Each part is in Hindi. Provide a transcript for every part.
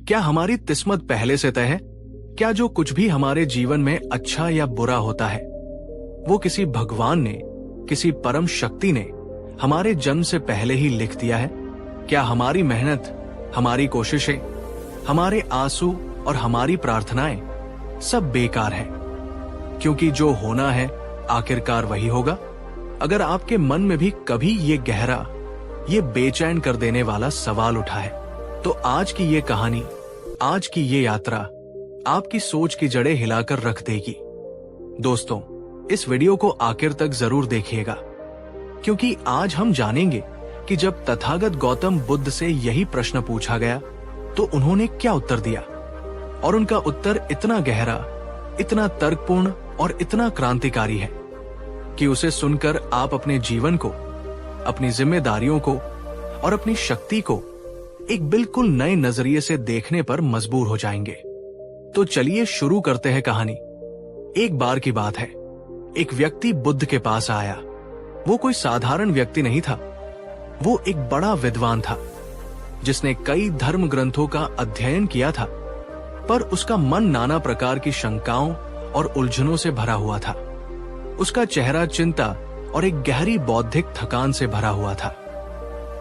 क्या हमारी किस्मत पहले से तय है? क्या जो कुछ भी हमारे जीवन में अच्छा या बुरा होता है वो किसी भगवान ने, किसी परम शक्ति ने हमारे जन्म से पहले ही लिख दिया है? क्या हमारी मेहनत, हमारी कोशिशें, हमारे आंसू और हमारी प्रार्थनाएं सब बेकार हैं? क्योंकि जो होना है आखिरकार वही होगा। अगर आपके मन में भी कभी ये गहरा, ये बेचैन कर देने वाला सवाल उठा है, तो आज की ये कहानी, आज की ये यात्रा आपकी सोच की जड़ें हिलाकर रख देगी। दोस्तों, इस वीडियो को आखिर तक जरूर देखिएगा, क्योंकि आज हम जानेंगे कि जब तथागत गौतम बुद्ध से यही प्रश्न पूछा गया तो उन्होंने क्या उत्तर दिया। और उनका उत्तर इतना गहरा, इतना तर्कपूर्ण और इतना क्रांतिकारी है कि उसे सुनकर आप अपने जीवन को, अपनी जिम्मेदारियों को और अपनी शक्ति को एक बिल्कुल नए नजरिए से देखने पर मजबूर हो जाएंगे। तो चलिए शुरू करते हैं कहानी। एक बार की बात है, एक व्यक्ति बुद्ध के पास आया। वो कोई साधारण व्यक्ति नहीं था, वो एक बड़ा विद्वान था जिसने कई धर्म ग्रंथों का अध्ययन किया था, पर उसका मन नाना प्रकार की शंकाओं और उलझनों से भरा हुआ था। उसका चेहरा चिंता और एक गहरी बौद्धिक थकान से भरा हुआ था।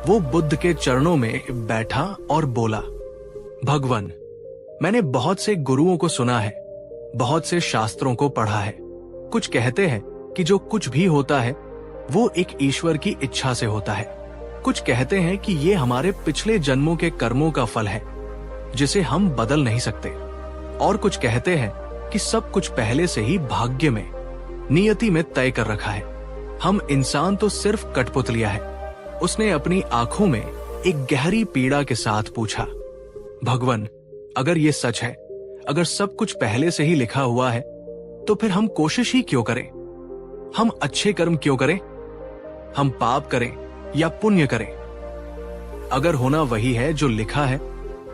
वो बुद्ध के चरणों में बैठा और बोला, भगवान, मैंने बहुत से गुरुओं को सुना है, बहुत से शास्त्रों को पढ़ा है। कुछ कहते हैं कि जो कुछ भी होता है वो एक ईश्वर की इच्छा से होता है। कुछ कहते हैं कि ये हमारे पिछले जन्मों के कर्मों का फल है जिसे हम बदल नहीं सकते। और कुछ कहते हैं कि सब कुछ पहले से ही भाग्य में, नियति में तय कर रखा है। हम इंसान तो सिर्फ कठपुतलिया है। उसने अपनी आंखों में एक गहरी पीड़ा के साथ पूछा, भगवान, अगर ये सच है, अगर सब कुछ पहले से ही लिखा हुआ है, तो फिर हम कोशिश ही क्यों करें? हम अच्छे कर्म क्यों करें? हम पाप करें या पुण्य करें? अगर होना वही है जो लिखा है,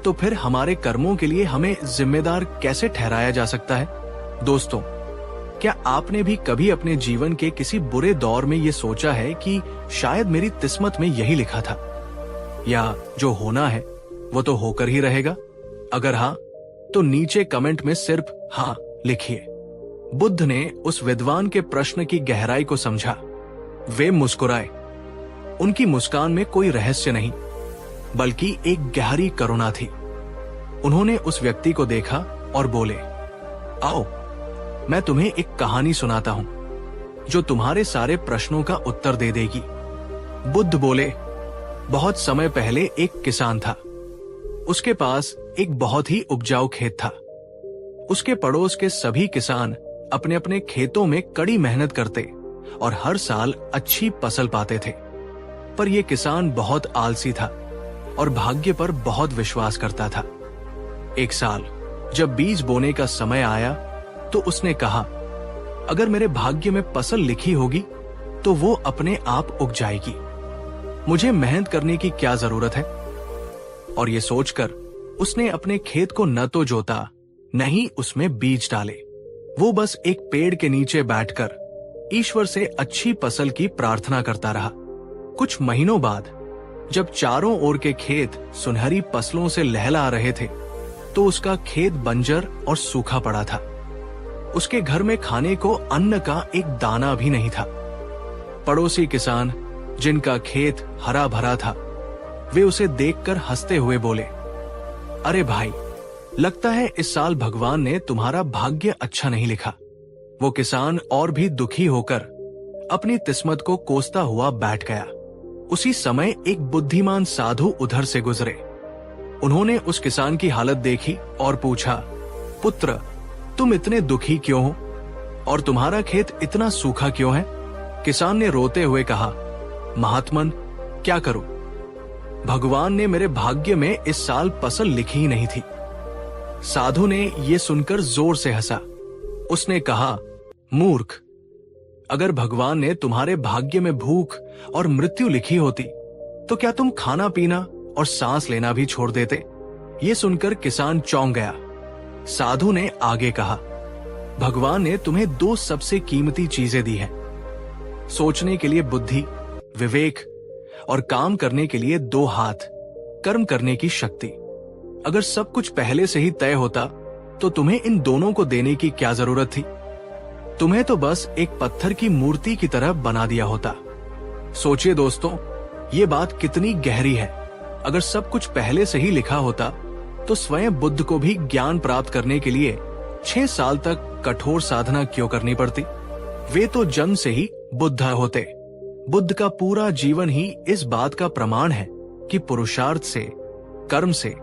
तो फिर हमारे कर्मों के लिए हमें जिम्मेदार कैसे ठहराया जा सकता है? दोस्तों, क्या आपने भी कभी अपने जीवन के किसी बुरे दौर में ये सोचा है कि शायद मेरी किस्मत में यही लिखा था, या जो होना है वो तो होकर ही रहेगा? अगर हाँ, तो नीचे कमेंट में सिर्फ हाँ लिखिए। बुद्ध ने उस विद्वान के प्रश्न की गहराई को समझा। वे मुस्कुराए। उनकी मुस्कान में कोई रहस्य नहीं, बल्कि एक गहरी करुणा थी। उन्होंने उस व्यक्ति को देखा और बोले, आओ, मैं तुम्हें एक कहानी सुनाता हूं जो तुम्हारे सारे प्रश्नों का उत्तर दे देगी। बुद्ध बोले, बहुत समय पहले एक किसान था। उसके पास एक बहुत ही उपजाऊ खेत था। उसके पड़ोस के सभी किसान अपने अपने खेतों में कड़ी मेहनत करते और हर साल अच्छी फसल पाते थे, पर यह किसान बहुत आलसी था और भाग्य पर बहुत विश्वास करता था। एक साल जब बीज बोने का समय आया तो उसने कहा, अगर मेरे भाग्य में फसल लिखी होगी तो वो अपने आप उग जाएगी। मुझे मेहनत करने की क्या जरूरत है? और ये सोचकर उसने अपने खेत को न तो जोता, न ही उसमें बीज डाले। वो बस एक पेड़ के नीचे बैठकर ईश्वर से अच्छी फसल की प्रार्थना करता रहा। कुछ महीनों बाद जब चारों ओर के खेत सुनहरी फसलों से लहला रहे थे, तो उसका खेत बंजर और सूखा पड़ा था। उसके घर में खाने को अन्न का एक दाना भी नहीं था। पड़ोसी किसान, जिनका खेत हरा भरा था, वे उसे देखकर हंसते हुए बोले, अरे भाई, लगता है इस साल भगवान ने तुम्हारा भाग्य अच्छा नहीं लिखा। वो किसान और भी दुखी होकर अपनी किस्मत को कोसता हुआ बैठ गया। उसी समय एक बुद्धिमान साधु उधर से गुजरे। उन्होंने उस किसान की हालत देखी और पूछा, पुत्र, तुम इतने दुखी क्यों हो और तुम्हारा खेत इतना सूखा क्यों है? किसान ने रोते हुए कहा, महात्मन, क्या करूं? भगवान ने मेरे भाग्य में इस साल फसल लिखी ही नहीं थी। साधु ने यह सुनकर जोर से हंसा। उसने कहा, मूर्ख, अगर भगवान ने तुम्हारे भाग्य में भूख और मृत्यु लिखी होती तो क्या तुम खाना पीना और सांस लेना भी छोड़ देते? ये सुनकर किसान चौंक गया। साधु ने आगे कहा, भगवान ने तुम्हें दो सबसे कीमती चीजें दी हैं, सोचने के लिए बुद्धि, विवेक, और काम करने के लिए दो हाथ, कर्म करने की शक्ति। अगर सब कुछ पहले से ही तय होता तो तुम्हें इन दोनों को देने की क्या जरूरत थी? तुम्हें तो बस एक पत्थर की मूर्ति की तरह बना दिया होता। सोचिए दोस्तों, ये बात कितनी गहरी है। अगर सब कुछ पहले से ही लिखा होता तो स्वयं बुद्ध को भी ज्ञान प्राप्त करने के लिए 6 साल तक कठोर साधना क्यों करनी पड़ती? वे तो जन्म से ही बुद्ध होते। बुद्ध का पूरा जीवन ही इस बात का प्रमाण है कि पुरुषार्थ से, कर्म से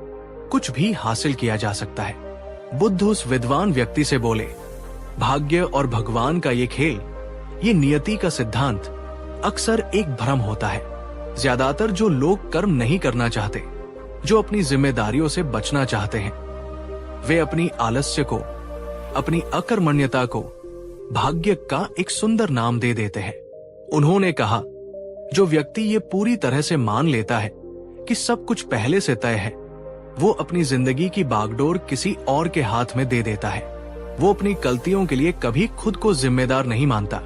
कुछ भी हासिल किया जा सकता है। बुद्ध उस विद्वान व्यक्ति से बोले, भाग्य और भगवान का ये खेल, ये नियति का सिद्धांत अक्सर एक भ्रम होता है। ज्यादातर जो लोग कर्म नहीं करना चाहते, जो अपनी जिम्मेदारियों से बचना चाहते हैं, वे अपनी आलस्य को, अपनी अकर्मण्यता को भाग्य का एक सुंदर नाम दे देते हैं। उन्होंने कहा, जो व्यक्ति ये पूरी तरह से मान लेता है कि सब कुछ पहले से तय है, वो अपनी जिंदगी की बागडोर किसी और के हाथ में दे देता है। वो अपनी गलतियों के लिए कभी खुद को जिम्मेदार नहीं मानता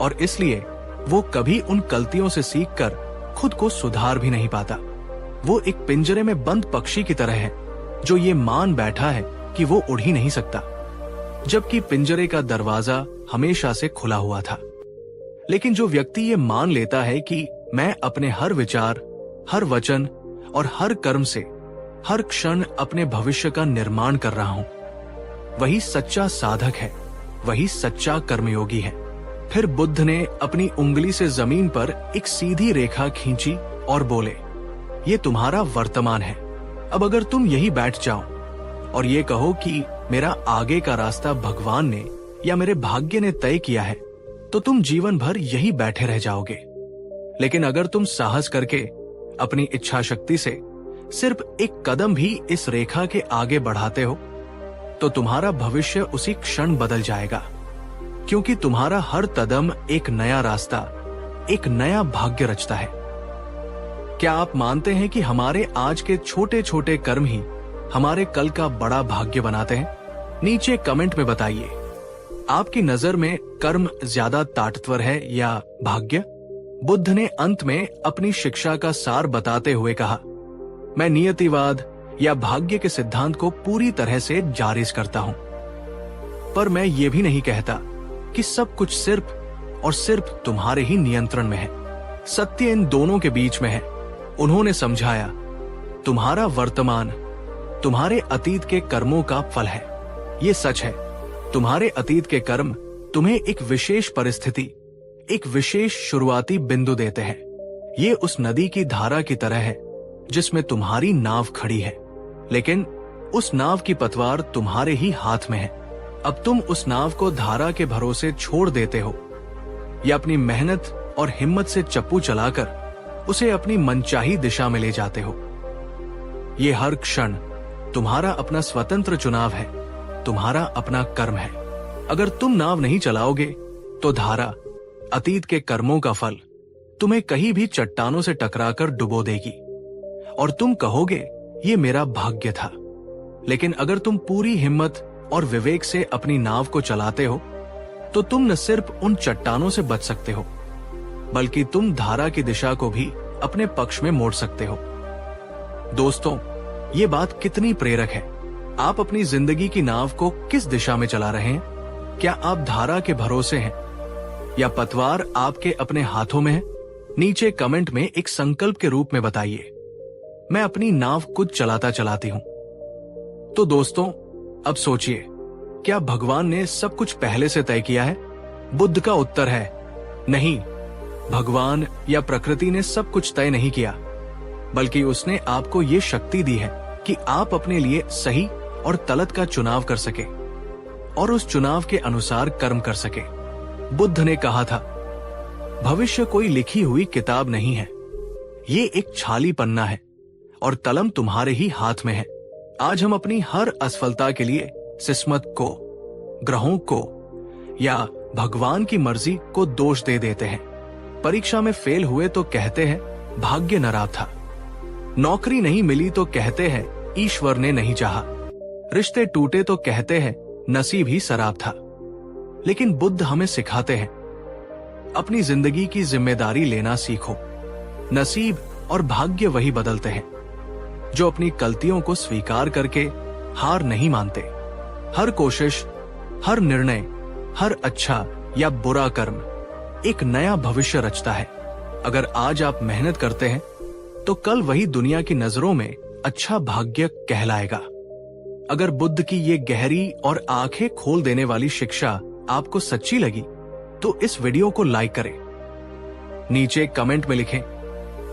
और इसलिए वो कभी उन गलतियों से सीखकर खुद को सुधार भी नहीं पाता। वो एक पिंजरे में बंद पक्षी की तरह है जो ये मान बैठा है कि वो उड़ ही नहीं सकता, जबकि पिंजरे का दरवाजा हमेशा से खुला हुआ था। लेकिन जो व्यक्ति ये मान लेता है कि मैं अपने हर विचार, हर वचन और हर कर्म से हर क्षण अपने भविष्य का निर्माण कर रहा हूं, वही सच्चा साधक है, वही सच्चा कर्मयोगी है। फिर बुद्ध ने अपनी उंगली से जमीन पर एक सीधी रेखा खींची और बोले, ये तुम्हारा वर्तमान है। अब अगर तुम यही बैठ जाओ और ये कहो कि मेरा आगे का रास्ता भगवान ने या मेरे भाग्य ने तय किया है, तो तुम जीवन भर यही बैठे रह जाओगे। लेकिन अगर तुम साहस करके अपनी इच्छा शक्ति से सिर्फ एक कदम भी इस रेखा के आगे बढ़ाते हो, तो तुम्हारा भविष्य उसी क्षण बदल जाएगा, क्योंकि तुम्हारा हर कदम एक नया रास्ता, एक नया भाग्य रचता है। क्या आप मानते हैं कि हमारे आज के छोटे छोटे कर्म ही हमारे कल का बड़ा भाग्य बनाते हैं? नीचे कमेंट में बताइए, आपकी नजर में कर्म ज्यादा ताकतवर है या भाग्य? बुद्ध ने अंत में अपनी शिक्षा का सार बताते हुए कहा, मैं नियतिवाद या भाग्य के सिद्धांत को पूरी तरह से जारिज करता हूं, पर मैं ये भी नहीं कहता कि सब कुछ सिर्फ और सिर्फ तुम्हारे ही नियंत्रण में है। सत्य इन दोनों के बीच में है। उन्होंने समझाया, तुम्हारा वर्तमान तुम्हारे अतीत के कर्मों का फल है। ये सच है, तुम्हारे अतीत के कर्म तुम्हें एक विशेष परिस्थिति, एक विशेष शुरुआती बिंदु देते हैं। ये उस नदी की धारा की तरह है जिसमें तुम्हारी नाव खड़ी है, लेकिन उस नाव की पतवार तुम्हारे ही हाथ में है। अब तुम उस नाव को धारा के भरोसे छोड़ देते हो या अपनी मेहनत और हिम्मत से चप्पू चलाकर उसे अपनी मनचाही दिशा में ले जाते हो। ये हर क्षण तुम्हारा अपना स्वतंत्र चुनाव है, तुम्हारा अपना कर्म है। अगर तुम नाव नहीं चलाओगे तो धारा, अतीत के कर्मों का फल तुम्हें कहीं भी चट्टानों से टकराकर डुबो देगी और तुम कहोगे ये मेरा भाग्य था। लेकिन अगर तुम पूरी हिम्मत और विवेक से अपनी नाव को चलाते हो तो तुम न सिर्फ उन चट्टानों से बच सकते हो, बल्कि तुम धारा की दिशा को भी अपने पक्ष में मोड़ सकते हो। दोस्तों, ये बात कितनी प्रेरक है। आप अपनी जिंदगी की नाव को किस दिशा में चला रहे हैं? क्या आप धारा के भरोसे हैं या पतवार आपके अपने हाथों में है? नीचे कमेंट में एक संकल्प के रूप में बताइए, मैं अपनी नाव खुद चलाता चलाती हूं। तो दोस्तों, अब सोचिए, क्या भगवान ने सब कुछ पहले से तय किया है? बुद्ध का उत्तर है नहीं। भगवान या प्रकृति ने सब कुछ तय नहीं किया, बल्कि उसने आपको ये शक्ति दी है कि आप अपने लिए सही और गलत का चुनाव कर सके और उस चुनाव के अनुसार कर्म कर सके। बुद्ध ने कहा था, भविष्य कोई लिखी हुई किताब नहीं है, ये एक छाली पन्ना है और कलम तुम्हारे ही हाथ में है। आज हम अपनी हर असफलता के लिए किस्मत को, ग्रहों को या भगवान की मर्जी को दोष दे देते हैं। परीक्षा में फेल हुए तो कहते हैं भाग्य नाराज था, नौकरी नहीं मिली तो कहते हैं ईश्वर ने नहीं चाहा, रिश्ते टूटे तो कहते हैं नसीब ही शराब था। लेकिन बुद्ध हमें सिखाते हैं, अपनी जिंदगी की जिम्मेदारी लेना सीखो। नसीब और भाग्य वही बदलते हैं, जो अपनी गलतियों को स्वीकार करके हार नहीं मानते। हर कोशिश, हर निर्णय, हर अच्छा या बुरा कर्म एक नया भविष्य रचता है। अगर आज आप मेहनत करते हैं तो कल वही दुनिया की नजरों में अच्छा भाग्य कहलाएगा। अगर बुद्ध की ये गहरी और आंखें खोल देने वाली शिक्षा आपको सच्ची लगी तो इस वीडियो को लाइक करें। नीचे कमेंट में लिखें,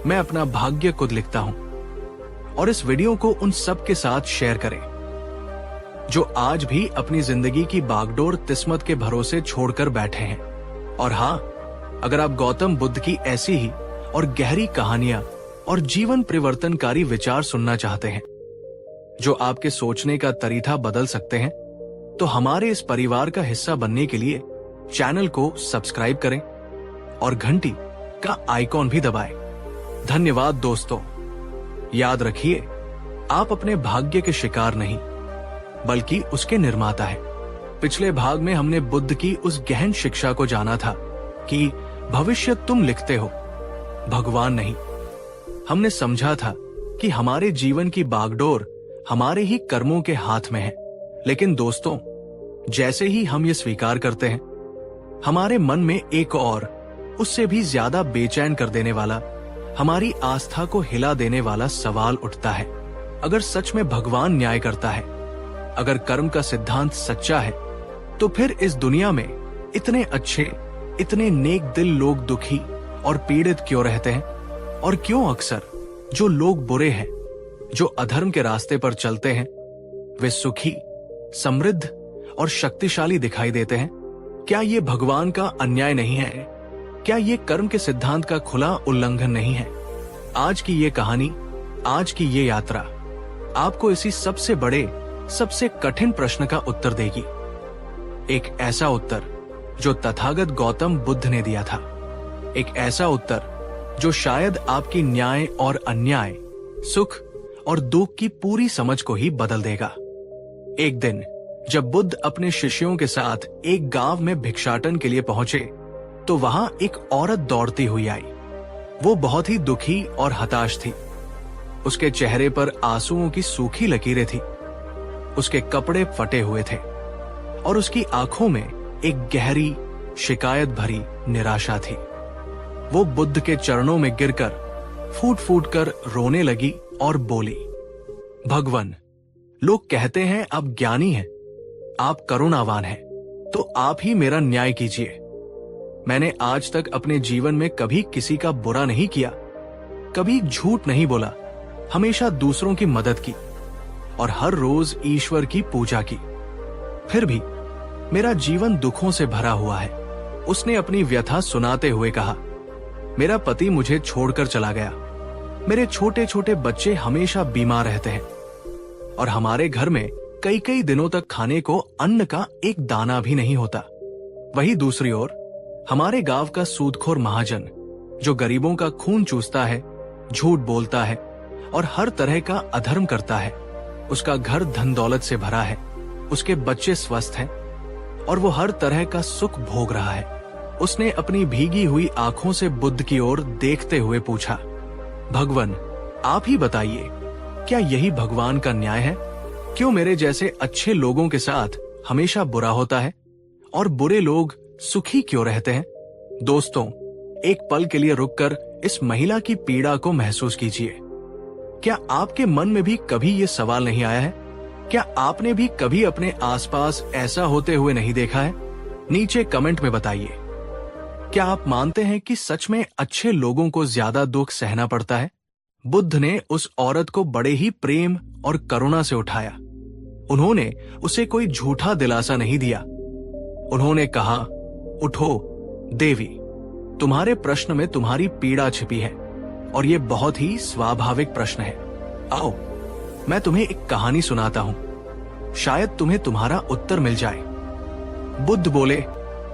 मैं अपना भाग्य खुद लिखता हूं। और इस वीडियो को उन सब के साथ शेयर करें जो आज भी अपनी जिंदगी की बागडोर किस्मत के भरोसे छोड़कर बैठे हैं। और हाँ, अगर आप गौतम बुद्ध की ऐसी ही और गहरी कहानियां और जीवन परिवर्तनकारी विचार सुनना चाहते हैं जो आपके सोचने का तरीका बदल सकते हैं, तो हमारे इस परिवार का हिस्सा बनने के लिए चैनल को सब्सक्राइब करें और घंटी का आइकॉन भी दबाएं। धन्यवाद दोस्तों। याद रखिए, आप अपने भाग्य के शिकार नहीं बल्कि उसके निर्माता हैं। पिछले भाग में हमने बुद्ध की उस गहन शिक्षा को जाना था कि भविष्य तुम लिखते हो, भगवान नहीं। हमने समझा था कि हमारे जीवन की बागडोर हमारे ही कर्मों के हाथ में है। लेकिन दोस्तों, जैसे ही हम ये स्वीकार करते हैं, हमारे मन में एक और उससे भी ज्यादा बेचैन कर देने वाला, हमारी आस्था को हिला देने वाला सवाल उठता है। अगर सच में भगवान न्याय करता है, अगर कर्म का सिद्धांत सच्चा है, तो फिर इस दुनिया में इतने अच्छे, इतने नेक दिल लोग दुखी और पीड़ित क्यों रहते हैं? और क्यों अक्सर जो लोग बुरे हैं, जो अधर्म के रास्ते पर चलते हैं, वे सुखी, समृद्ध और शक्तिशाली दिखाई देते हैं? क्या ये भगवान का अन्याय नहीं है? क्या ये कर्म के सिद्धांत का खुला उल्लंघन नहीं है? आज की ये कहानी, आज की ये यात्रा आपको इसी सबसे बड़े, सबसे कठिन प्रश्न का उत्तर देगी। एक ऐसा उत्तर जो तथागत गौतम बुद्ध ने दिया था। एक ऐसा उत्तर जो शायद आपकी न्याय और अन्याय, सुख और दुख की पूरी समझ को ही बदल देगा। एक दिन जब बुद्ध अपने शिष्यों के साथ एक गांव में भिक्षाटन के लिए पहुंचे, तो वहां एक औरत दौड़ती हुई आई। वो बहुत ही दुखी और हताश थी। उसके चेहरे पर आंसुओं की सूखी लकीरें थी, उसके कपड़े फटे हुए थे और उसकी आंखों में एक गहरी, शिकायत भरी निराशा थी। वो बुद्ध के चरणों में गिरकर फूट फूट कर रोने लगी और बोली, भगवान, लोग कहते हैं आप ज्ञानी हैं, आप करुणावान हैं, तो आप ही मेरा न्याय कीजिए। मैंने आज तक अपने जीवन में कभी किसी का बुरा नहीं किया, कभी झूठ नहीं बोला, हमेशा दूसरों की मदद की और हर रोज ईश्वर की पूजा की। फिर भी मेरा जीवन दुखों से भरा हुआ है। उसने अपनी व्यथा सुनाते हुए कहा, मेरा पति मुझे छोड़कर चला गया, मेरे छोटे छोटे बच्चे हमेशा बीमार रहते हैं और हमारे घर में कई कई दिनों तक खाने को अन्न का एक दाना भी नहीं होता। वही दूसरी ओर हमारे गांव का सूदखोर महाजन, जो गरीबों का खून चूसता है, झूठ बोलता है और हर तरह का अधर्म करता है, उसका घर धन दौलत से भरा है, उसके बच्चे स्वस्थ हैं और वो हर तरह का सुख भोग रहा है। उसने अपनी भीगी हुई आंखों से बुद्ध की ओर देखते हुए पूछा, भगवान, आप ही बताइए, क्या यही भगवान का न्याय है? क्यों मेरे जैसे अच्छे लोगों के साथ हमेशा बुरा होता है और बुरे लोग सुखी क्यों रहते हैं? दोस्तों, एक पल के लिए रुककर इस महिला की पीड़ा को महसूस कीजिए। क्या आपके मन में भी कभी ये सवाल नहीं आया है? क्या आपने भी कभी अपने आसपास ऐसा होते हुए नहीं देखा है? नीचे कमेंट में बताइए। क्या आप मानते हैं कि सच में अच्छे लोगों को ज्यादा दुख सहना पड़ता है? बुद्ध ने उस औरत को बड़े ही प्रेम और करुणा से उठाया। उन्होंने उसे कोई झूठा दिलासा नहीं दिया। उन्होंने कहा, उठो देवी, तुम्हारे प्रश्न में तुम्हारी पीड़ा छिपी है और ये बहुत ही स्वाभाविक प्रश्न है। आओ, मैं तुम्हें एक कहानी सुनाता हूं, शायद तुम्हें तुम्हारा उत्तर मिल जाए। बुद्ध बोले,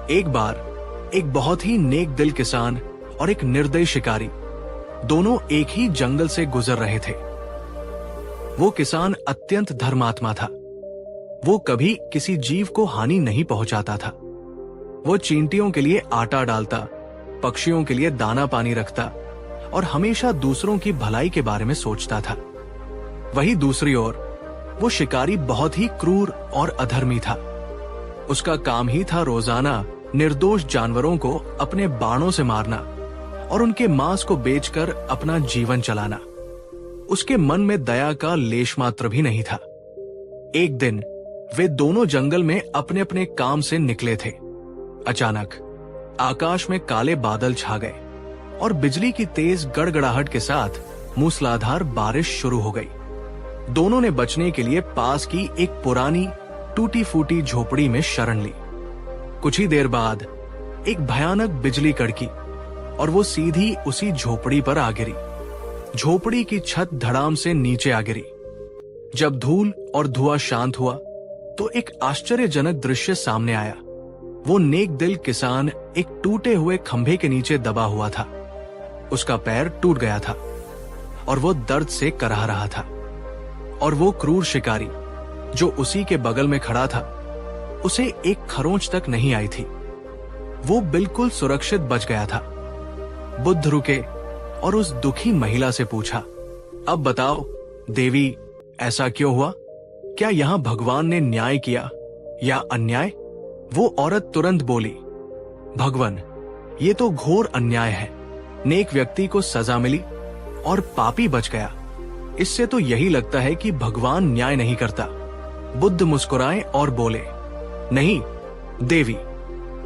एक बार एक बहुत ही नेक दिल किसान और एक निर्दयी शिकारी दोनों एक ही जंगल से गुजर रहे थे। वो किसान अत्यंत धर्मात्मा था। वो कभी किसी जीव को हानि नहीं पहुंचाता था। वो चींटियों के लिए आटा डालता, पक्षियों के लिए दाना पानी रखता और हमेशा दूसरों की भलाई के बारे में सोचता था। वहीं दूसरी ओर वो शिकारी बहुत ही क्रूर और अधर्मी था। उसका काम ही था रोजाना निर्दोष जानवरों को अपने बाणों से मारना और उनके मांस को बेचकर अपना जीवन चलाना। उसके मन में दया का लेश मात्र भी नहीं था। एक दिन वे दोनों जंगल में अपने अपने काम से निकले थे। अचानक आकाश में काले बादल छा गए और बिजली की तेज गड़गड़ाहट के साथ मूसलाधार बारिश शुरू हो गई। दोनों ने बचने के लिए पास की एक पुरानी टूटी फूटी झोपड़ी में शरण ली। कुछ ही देर बाद एक भयानक बिजली कड़की और वो सीधी उसी झोपड़ी पर आ गिरी। झोपड़ी की छत धड़ाम से नीचे आ गिरी। जब धूल और धुआं शांत हुआ तो एक आश्चर्यजनक दृश्य सामने आया। वो नेक दिल किसान एक टूटे हुए खंभे के नीचे दबा हुआ था। उसका पैर टूट गया था और वो दर्द से कराह रहा था। और वो क्रूर शिकारी जो उसी के बगल में खड़ा था, उसे एक खरोंच तक नहीं आई थी। वो बिल्कुल सुरक्षित बच गया था। बुद्ध रुके और उस दुखी महिला से पूछा, अब बताओ देवी, ऐसा क्यों हुआ? क्या यहां भगवान ने न्याय किया या अन्याय? वो औरत तुरंत बोली, भगवान, ये तो घोर अन्याय है। नेक व्यक्ति को सजा मिली और पापी बच गया। इससे तो यही लगता है कि भगवान न्याय नहीं करता। बुद्ध मुस्कुराए और बोले, नहीं देवी,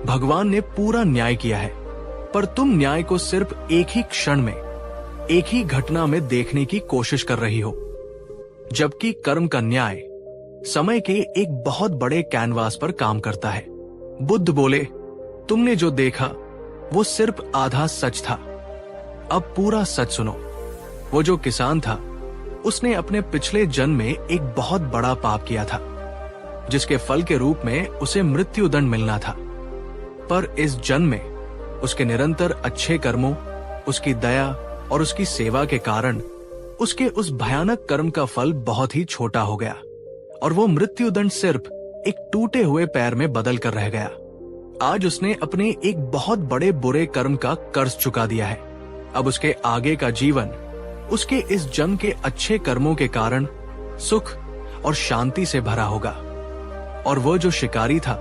भगवान ने पूरा न्याय किया है, पर तुम न्याय को सिर्फ एक ही क्षण में, एक ही घटना में देखने की कोशिश कर रही हो, जबकि कर्म का न्याय समय के एक बहुत बड़े कैनवास पर काम करता है। बुद्ध बोले, तुमने जो देखा वो सिर्फ आधा सच था। अब पूरा सच सुनो। वो जो किसान था, उसने अपने पिछले जन्म में एक बहुत बड़ा पाप किया था, जिसके फल के रूप में उसे मृत्युदंड मिलना था। पर इस जन्म में उसके निरंतर अच्छे कर्मों, उसकी दया और उसकी सेवा के कारण उसके उस भयानक कर्म का फल बहुत ही छोटा हो गया और वो मृत्युदंड सिर्फ एक टूटे हुए पैर में बदल कर रह गया। आज उसने अपने एक बहुत बड़े बुरे कर्म का कर्ज चुका दिया है। अब उसके आगे का जीवन उसके इस जन्म के अच्छे कर्मों के कारण सुख और शांति से भरा होगा। और वो जो शिकारी था,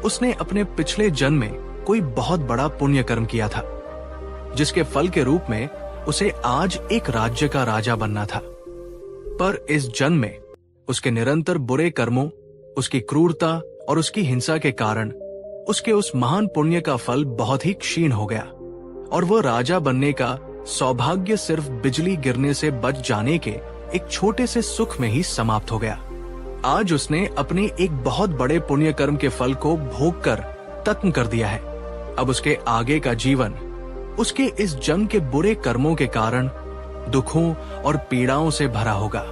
उसने अपने पिछले जन्म में कोई बहुत बड़ा पुण्य कर्म किया था, जिसके फल के रूप में उसे आज एक राज्य का राजा बनना था। पर इस जन्म में उसके निरंतर बुरे कर्मों, उसकी क्रूरता और उसकी हिंसा के कारण उसके उस महान पुण्य का फल बहुत ही क्षीण हो गया और वो राजा बनने का सौभाग्य सिर्फ बिजली गिरने से बच जाने के एक छोटे से सुख में ही समाप्त हो गया। आज उसने अपने एक बहुत बड़े पुण्य कर्म के फल को भोग कर खत्म कर दिया है। अब उसके आगे का जीवन उसके इस जन्म के बुरे कर्मों के कारण दुखों और पीड़ाओं से भरा होगा।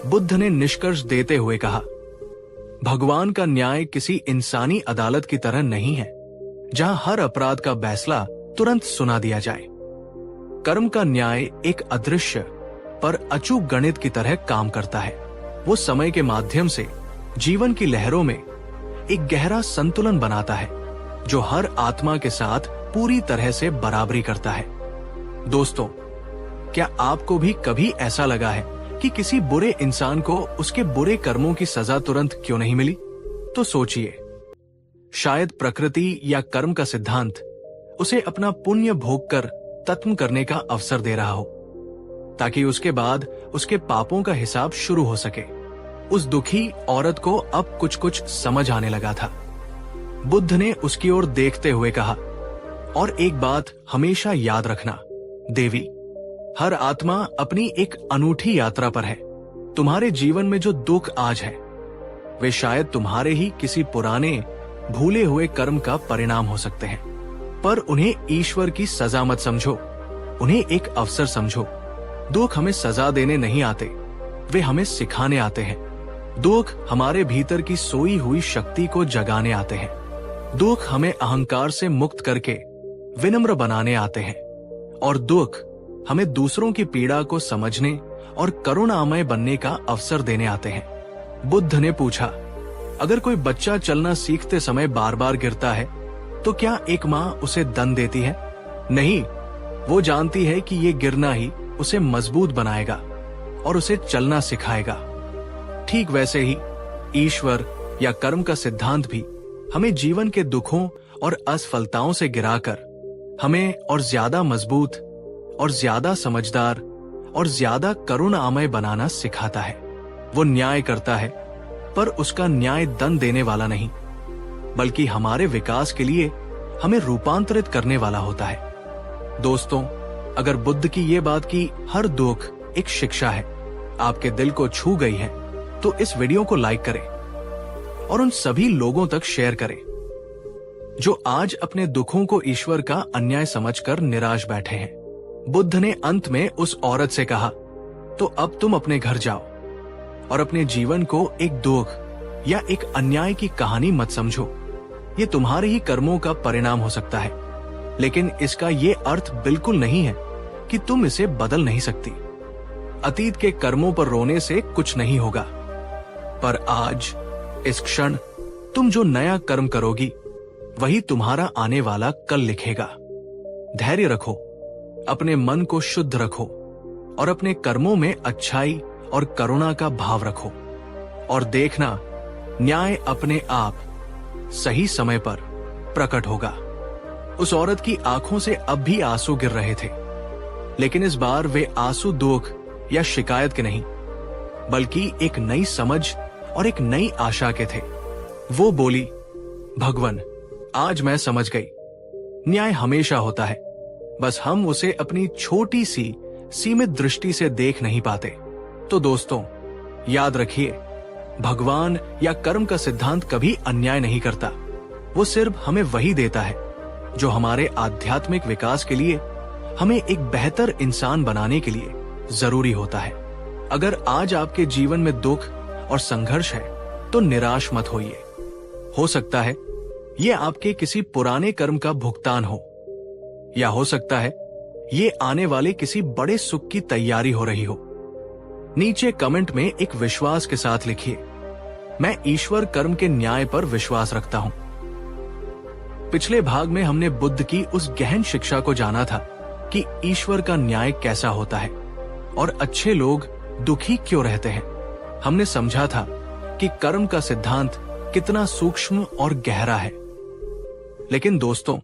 बुद्ध ने निष्कर्ष देते हुए कहा, भगवान का न्याय किसी इंसानी अदालत की तरह नहीं है, जहां हर अपराध का फैसला तुरंत सुना दिया जाए। कर्म का न्याय एक अदृश्य पर अचूक गणित की तरह काम करता है। वो समय के माध्यम से जीवन की लहरों में एक गहरा संतुलन बनाता है, जो हर आत्मा के साथ पूरी तरह से बराबरी करता है। दोस्तों, क्या आपको भी कभी ऐसा लगा है कि किसी बुरे इंसान को उसके बुरे कर्मों की सजा तुरंत क्यों नहीं मिली? तो सोचिए, शायद प्रकृति या कर्म का सिद्धांत उसे अपना पुण्य भोग कर खत्म करने का अवसर दे रहा हो, ताकि उसके बाद उसके पापों का हिसाब शुरू हो सके। उस दुखी औरत को अब कुछ कुछ समझ आने लगा था। बुद्ध ने उसकी ओर देखते हुए कहा, और एक बात हमेशा याद रखना देवी, हर आत्मा अपनी एक अनूठी यात्रा पर है। तुम्हारे जीवन में जो दुख आज है, वे शायद तुम्हारे ही किसी पुराने भूले हुए कर्म का परिणाम हो सकते हैं। पर उन्हें ईश्वर की सजा मत समझो, उन्हें एक अवसर समझो। दुख हमें सजा देने नहीं आते, वे हमें सिखाने आते हैं। दुख हमारे भीतर की सोई हुई शक्ति को जगाने आते हैं। दुख हमें अहंकार से मुक्त करके विनम्र बनाने आते हैं, और दुख हमें दूसरों की पीड़ा को समझने और करुणामय बनने का अवसर देने आते हैं। बुद्ध ने पूछा, अगर कोई बच्चा चलना सीखते समय बार बार गिरता है, तो क्या एक माँ उसे दंड देती है? नहीं, वो जानती है कि ये गिरना ही उसे मजबूत बनाएगा और उसे चलना सिखाएगा। ठीक वैसे ही ईश्वर या कर्म का सिद्धांत भी हमें जीवन के दुखों और असफलताओं से गिराकर हमें और ज्यादा मजबूत और ज्यादा समझदार और ज्यादा करुणामय बनाना सिखाता है। वो न्याय करता है, पर उसका न्याय दंड देने वाला नहीं, बल्कि हमारे विकास के लिए हमें रूपांतरित करने वाला होता है। दोस्तों, अगर बुद्ध की ये बात की हर दुख एक शिक्षा है आपके दिल को छू गई है, तो इस वीडियो को लाइक करें और उन सभी लोगों तक शेयर करें जो आज अपने दुखों को ईश्वर का अन्याय समझकर निराश बैठे हैं। बुद्ध ने अंत में उस औरत से कहा, तो अब तुम अपने घर जाओ और अपने जीवन को एक दुख या एक अन्याय की कहानी मत समझो। ये तुम्हारे ही कर्मों का परिणाम हो सकता है, लेकिन इसका ये अर्थ बिल्कुल नहीं है कि तुम इसे बदल नहीं सकती। अतीत के कर्मों पर रोने से कुछ नहीं होगा, पर आज इस क्षण तुम जो नया कर्म करोगी वही तुम्हारा आने वाला कल लिखेगा। धैर्य रखो, अपने मन को शुद्ध रखो और अपने कर्मों में अच्छाई और करुणा का भाव रखो, और देखना न्याय अपने आप सही समय पर प्रकट होगा। उस औरत की आंखों से अब भी आंसू गिर रहे थे, लेकिन इस बार वे आंसू दुख या शिकायत के नहीं, बल्कि एक नई समझ और एक नई आशा के थे। वो बोली, भगवान, आज मैं समझ गई, न्याय हमेशा होता है, बस हम उसे अपनी छोटी सी सीमित दृष्टि से देख नहीं पाते। तो दोस्तों, याद रखिए, भगवान या कर्म का सिद्धांत कभी अन्याय नहीं करता। वो सिर्फ हमें वही देता है जो हमारे आध्यात्मिक विकास के लिए, हमें एक बेहतर इंसान बनाने के लिए जरूरी होता है। अगर आज आपके जीवन में दुख और संघर्ष है, तो निराश मत होइए। हो सकता है ये आपके किसी पुराने कर्म का भुगतान हो, या हो सकता है ये आने वाले किसी बड़े सुख की तैयारी हो रही हो। नीचे कमेंट में एक विश्वास के साथ लिखिए, मैं ईश्वर कर्म के न्याय पर विश्वास रखता हूं। पिछले भाग में हमने बुद्ध की उस गहन शिक्षा को जाना था कि ईश्वर का न्याय कैसा होता है और अच्छे लोग दुखी क्यों रहते हैं। हमने समझा था कि कर्म का सिद्धांत कितना सूक्ष्म और गहरा है। लेकिन दोस्तों,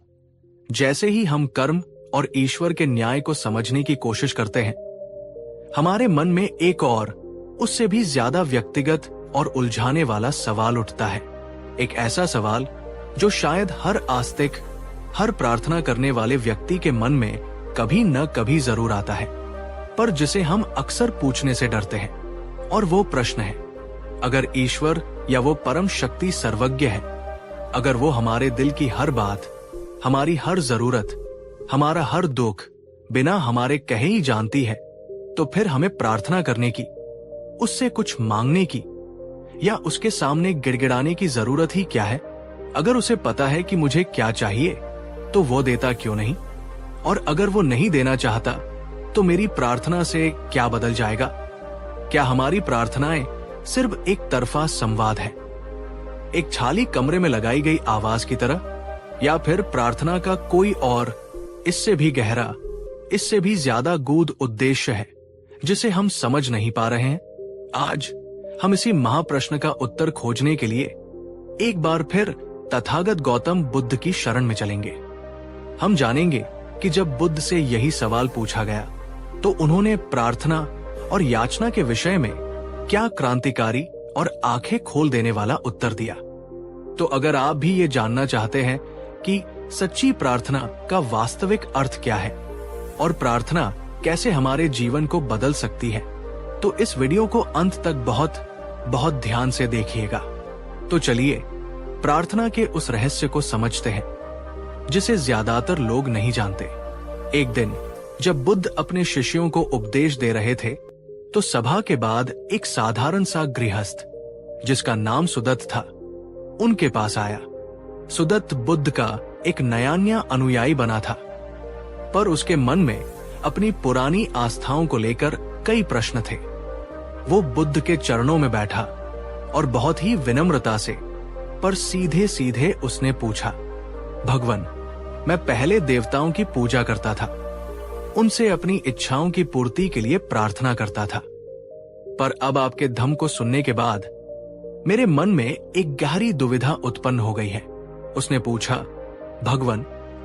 जैसे ही हम कर्म और ईश्वर के न्याय को समझने की कोशिश करते हैं, हमारे मन में एक और उससे भी ज्यादा व्यक्तिगत और उलझाने वाला सवाल उठता है। एक ऐसा सवाल जो शायद हर आस्तिक, हर प्रार्थना करने वाले व्यक्ति के मन में कभी न कभी जरूर आता है, पर जिसे हम अक्सर पूछने से डरते हैं। और वो प्रश्न है, अगर ईश्वर या वो परम शक्ति सर्वज्ञ है, अगर वो हमारे दिल की हर बात, हमारी हर जरूरत, हमारा हर दुख बिना हमारे कहे ही जानती है, तो फिर हमें प्रार्थना करने की, उससे कुछ मांगने की या उसके सामने गिड़गिड़ाने की जरूरत ही क्या है? अगर उसे पता है कि मुझे क्या चाहिए, तो वो देता क्यों नहीं? और अगर वो नहीं देना चाहता, तो मेरी प्रार्थना से क्या बदल जाएगा? क्या हमारी प्रार्थनाएं सिर्फ एक तरफा संवाद है, एक खाली कमरे में लगाई गई आवाज की तरह, या फिर प्रार्थना का कोई और इससे भी गहरा, इससे भी ज्यादा गूढ़ उद्देश्य है जिसे हम समझ नहीं पा रहे हैं? आज हम इसी महाप्रश्न का उत्तर खोजने के लिए एक बार फिर तथागत गौतम बुद्ध की शरण में चलेंगे। हम जानेंगे कि जब बुद्ध से यही सवाल पूछा गया, तो उन्होंने प्रार्थना और याचना के विषय में क्या क्रांतिकारी और आंखें खोल देने वाला उत्तर दिया। तो अगर आप भी ये जानना चाहते हैं कि सच्ची प्रार्थना का वास्तविक अर्थ क्या है और प्रार्थना कैसे हमारे जीवन को बदल सकती है, तो इस वीडियो को अंत तक बहुत बहुत ध्यान से देखिएगा। तो चलिए प्रार्थना के उस रहस्य को समझते हैं जिसे ज्यादातर लोग नहीं जानते। एक दिन जब बुद्ध अपने शिष्यों को उपदेश दे रहे थे, तो सभा के बाद एक साधारण सा गृहस्थ जिसका नाम सुदत्त था, उनके पास आया। सुदत्त बुद्ध का एक नया अनुयायी बना था, पर उसके मन में अपनी पुरानी आस्थाओं को लेकर कई प्रश्न थे। वो बुद्ध के चरणों में बैठा और बहुत ही विनम्रता से, पर सीधे सीधे उसने पूछा, भगवान, मैं पहले देवताओं की पूजा करता था, उनसे अपनी इच्छाओं की पूर्ति के लिए प्रार्थना करता था, पर अब आपके धम्म को सुनने के बाद मेरे मन में एक गहरी दुविधा उत्पन्न हो गई है। उसने पूछा, भगवन,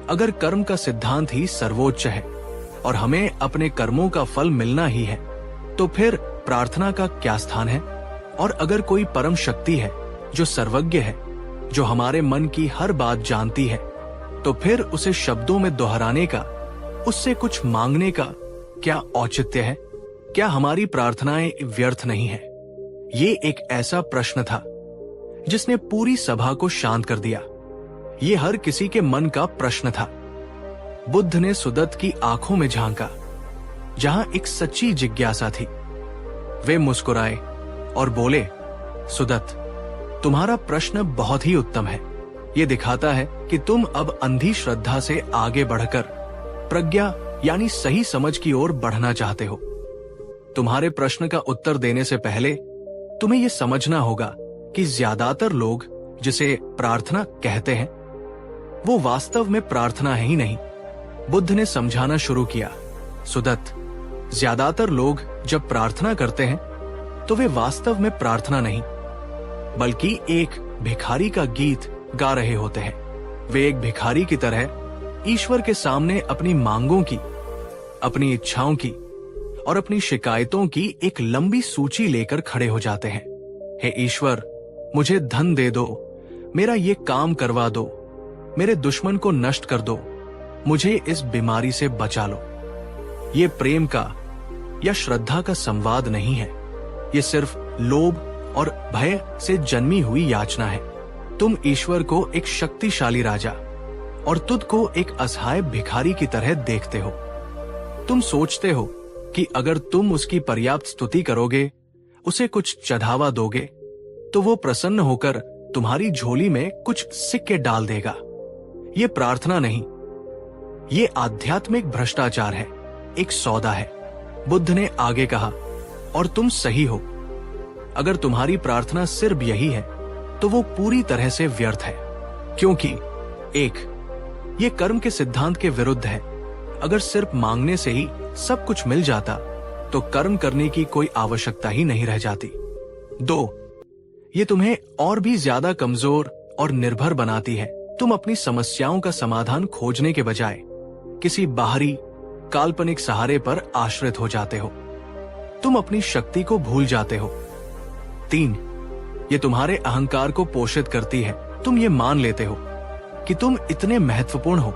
अगर कर्म का सिद्धांत ही सर्वोच्च है और हमें अपने कर्मों का फल मिलना ही है, तो फिर प्रार्थना का क्या स्थान है? और अगर कोई परम शक्ति है जो सर्वज्ञ है, जो हमारे मन की हर बात जानती है, तो फिर उसे शब्दों में दोहराने का, उससे कुछ मांगने का क्या औचित्य है? क्या हमारी प्रार्थनाएं व्यर्थ नहीं है? ये एक ऐसा प्रश्न था जिसने पूरी सभा को शांत कर दिया। ये हर किसी के मन का प्रश्न था। बुद्ध ने सुदत्त की आंखों में झांका, जहां एक सच्ची जिज्ञासा थी। वे मुस्कुराए और बोले, सुदत्त, तुम्हारा प्रश्न बहुत ही उत्तम है। ये दिखाता है कि तुम अब अंधी श्रद्धा से आगे बढ़कर प्रज्ञा यानी सही समझ की ओर बढ़ना चाहते हो। तुम्हारे प्रश्न का उत्तर देने से पहले तुम्हें यह समझना होगा कि ज्यादातर लोग जिसे प्रार्थना कहते हैं, वो वास्तव में प्रार्थना है ही नहीं। बुद्ध ने समझाना शुरू किया, सुदत्त, ज्यादातर लोग जब प्रार्थना करते हैं तो वे वास्तव में प्रार्थना नहीं, बल्कि एक भिखारी का गीत गा रहे होते हैं। वे एक भिखारी की तरह ईश्वर के सामने अपनी मांगों की, अपनी इच्छाओं की और अपनी शिकायतों की एक लंबी सूची लेकर खड़े हो जाते हैं। हे ईश्वर, मुझे धन दे दो, मेरा ये काम करवा दो, मेरे दुश्मन को नष्ट कर दो, मुझे इस बीमारी से बचा लो। ये प्रेम का या श्रद्धा का संवाद नहीं है। ये सिर्फ लोभ और भय से जन्मी हुई याचना है। तुम ईश्वर को एक शक्तिशाली राजा और तुझ को एक असहाय भिखारी की तरह देखते हो। तुम सोचते हो कि अगर तुम उसकी पर्याप्त स्तुति करोगे, उसे कुछ चढ़ावा दोगे, तो वो प्रसन्न होकर तुम्हारी झोली में कुछ सिक्के डाल देगा। ये प्रार्थना नहीं, ये आध्यात्मिक भ्रष्टाचार है, एक सौदा है। बुद्ध ने आगे कहा, और तुम सही हो। अगर तुम्हारी प्रार्थना सिर्फ यही है तो वो पूरी तरह से व्यर्थ है, क्योंकि एक, ये कर्म के सिद्धांत के विरुद्ध है। अगर सिर्फ मांगने से ही सब कुछ मिल जाता तो कर्म करने की कोई आवश्यकता ही नहीं रह जाती। दो, ये तुम्हें और भी ज्यादा कमजोर और निर्भर बनाती है। तुम अपनी समस्याओं का समाधान खोजने के बजाय किसी बाहरी काल्पनिक सहारे पर आश्रित हो जाते हो। तुम अपनी शक्ति को भूल जाते हो। तीन, ये तुम्हारे अहंकार को पोषित करती है। तुम ये मान लेते हो कि तुम इतने महत्वपूर्ण हो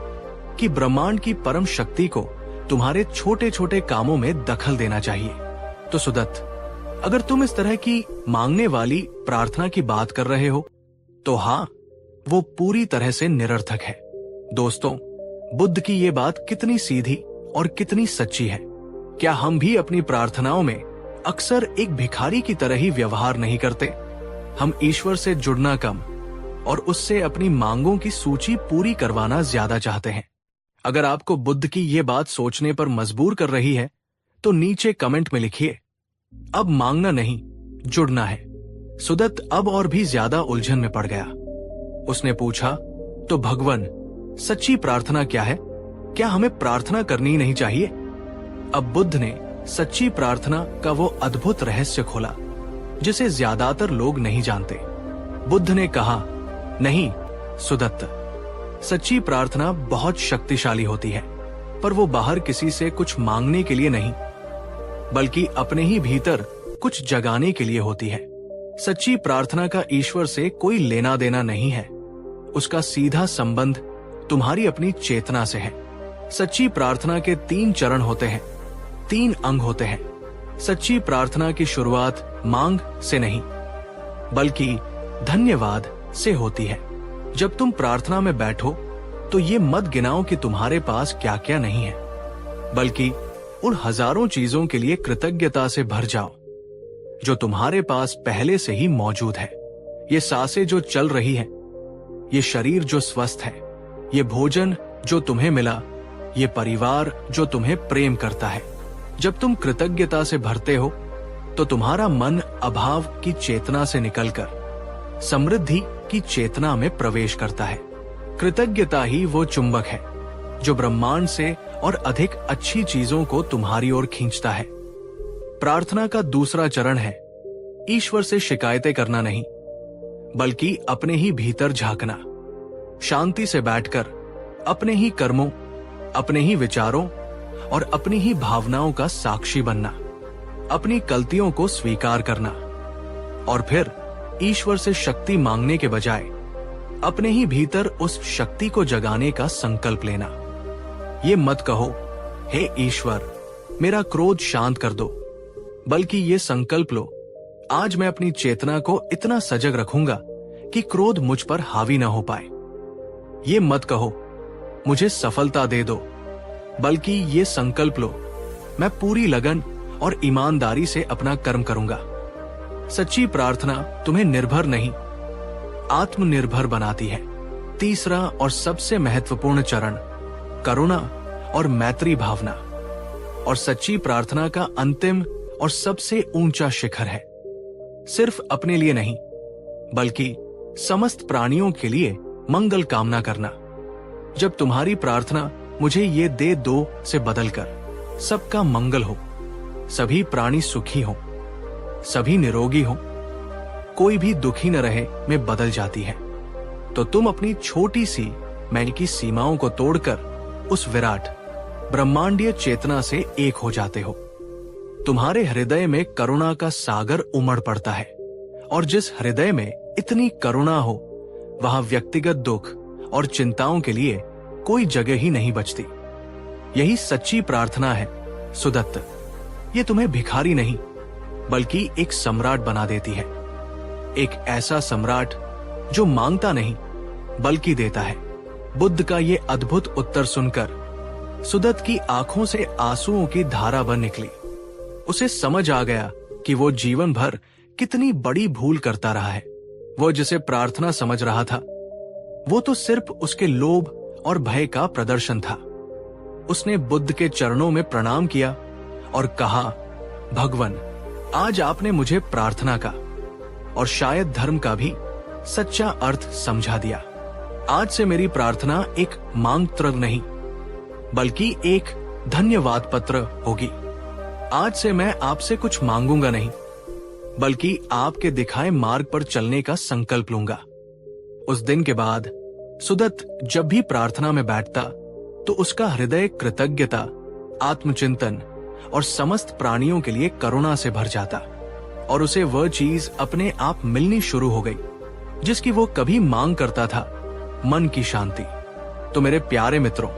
कि ब्रह्मांड की परम शक्ति को तुम्हारे छोटे छोटे कामों में दखल देना चाहिए। तो सुदत्त, अगर तुम इस तरह की मांगने वाली प्रार्थना की बात कर रहे हो, तो हाँ, वो पूरी तरह से निरर्थक है। दोस्तों, बुद्ध की ये बात कितनी सीधी और कितनी सच्ची है। क्या हम भी अपनी प्रार्थनाओं में अक्सर एक भिखारी की तरह ही व्यवहार नहीं करते? हम ईश्वर से जुड़ना कम और उससे अपनी मांगों की सूची पूरी करवाना ज्यादा चाहते हैं। अगर आपको बुद्ध की ये बात सोचने पर मजबूर कर रही है, तो नीचे कमेंट में लिखिए, अब मांगना नहीं, जुड़ना है। सुदत्त अब और भी ज्यादा उलझन में पड़ गया। उसने पूछा, तो भगवान, सच्ची प्रार्थना क्या है? क्या हमें प्रार्थना करनी नहीं चाहिए? अब बुद्ध ने सच्ची प्रार्थना का वो अद्भुत रहस्य खोला जिसे ज्यादातर लोग नहीं जानते। बुद्ध ने कहा, नहीं सुदत्त, सच्ची प्रार्थना बहुत शक्तिशाली होती है, पर वो बाहर किसी से कुछ मांगने के लिए नहीं, बल्कि अपने ही भीतर कुछ जगाने के लिए होती है। सच्ची प्रार्थना का ईश्वर से कोई लेना देना नहीं है। उसका सीधा संबंध तुम्हारी अपनी चेतना से है। सच्ची प्रार्थना के 3 चरण होते हैं, 3 अंग होते हैं। सच्ची प्रार्थना की शुरुआत मांग से नहीं, बल्कि धन्यवाद से होती है। जब तुम प्रार्थना में बैठो तो ये मत गिनाओ कि तुम्हारे पास क्या क्या नहीं है, बल्कि उन हजारों चीजों के लिए कृतज्ञता से भर जाओ जो तुम्हारे पास पहले से ही मौजूद है। ये सांसें जो चल रही हैं, ये शरीर जो स्वस्थ है, ये भोजन जो तुम्हें मिला, ये परिवार जो तुम्हें प्रेम करता है। जब तुम कृतज्ञता से भरते हो तो तुम्हारा मन अभाव की चेतना से निकलकर समृद्धि की चेतना में प्रवेश करता है। कृतज्ञता ही वो चुंबक है जो ब्रह्मांड से और अधिक अच्छी चीजों को तुम्हारी ओर खींचता है। प्रार्थना का दूसरा चरण है ईश्वर से शिकायतें करना नहीं, बल्कि अपने ही भीतर झांकना। शांति से बैठकर अपने ही कर्मों, अपने ही विचारों और अपनी ही भावनाओं का साक्षी बनना, अपनी गलतियों को स्वीकार करना और फिर ईश्वर से शक्ति मांगने के बजाय अपने ही भीतर उस शक्ति को जगाने का संकल्प लेना। ये मत कहो, हे ईश्वर मेरा क्रोध शांत कर दो, बल्कि ये संकल्प लो, आज मैं अपनी चेतना को इतना सजग रखूंगा कि क्रोध मुझ पर हावी न हो पाए। ये मत कहो, मुझे सफलता दे दो, बल्कि ये संकल्प लो, मैं पूरी लगन और ईमानदारी से अपना कर्म करूंगा। सच्ची प्रार्थना तुम्हें निर्भर नहीं, आत्मनिर्भर बनाती है। तीसरा और सबसे महत्वपूर्ण चरण करुणा और मैत्री भावना। और सच्ची प्रार्थना का अंतिम और सबसे ऊंचा शिखर है सिर्फ अपने लिए नहीं, बल्कि समस्त प्राणियों के लिए मंगल कामना करना। जब तुम्हारी प्रार्थना मुझे ये दे दो से बदलकर सबका मंगल हो, सभी प्राणी सुखी हो, सभी निरोगी हो, कोई भी दुखी न रहे में बदल जाती है, तो तुम अपनी छोटी सी मैं की सीमाओं को तोड़कर उस विराट ब्रह्मांडीय चेतना से एक हो जाते हो। तुम्हारे हृदय में करुणा का सागर उमड़ पड़ता है, और जिस हृदय में इतनी करुणा हो वहां व्यक्तिगत दुख और चिंताओं के लिए कोई जगह ही नहीं बचती। यही सच्ची प्रार्थना है सुदत्त। ये तुम्हें भिखारी नहीं, बल्कि एक सम्राट बना देती है। एक ऐसा सम्राट जो मांगता नहीं बल्कि देता है। बुद्ध का ये अद्भुत उत्तर सुनकर सुदत्त की आंखों से आंसुओं की धारा बन निकली। उसे समझ आ गया कि वो जीवन भर कितनी बड़ी भूल करता रहा है। वो जिसे प्रार्थना समझ रहा था, वो तो सिर्फ उसके लोभ और भय का प्रदर्शन था। उसने बुद्ध के चरणों में प्रणाम किया और कहा, भगवान, आज आपने मुझे प्रार्थना का और शायद धर्म का भी सच्चा अर्थ समझा दिया। आज से मेरी प्रार्थना एक मांग पत्र नहीं, बल्कि एक धन्यवाद पत्र होगी। आज से मैं आपसे कुछ मांगूंगा नहीं, बल्कि आपके दिखाए मार्ग पर चलने का संकल्प लूंगा। उस दिन के बाद सुदत्त जब भी प्रार्थना में बैठता तो उसका हृदय कृतज्ञता, आत्मचिंतन और समस्त प्राणियों के लिए करुणा से भर जाता, और उसे वह चीज अपने आप मिलनी शुरू हो गई जिसकी वो कभी मांग करता था, मन की शांति। तो मेरे प्यारे मित्रों,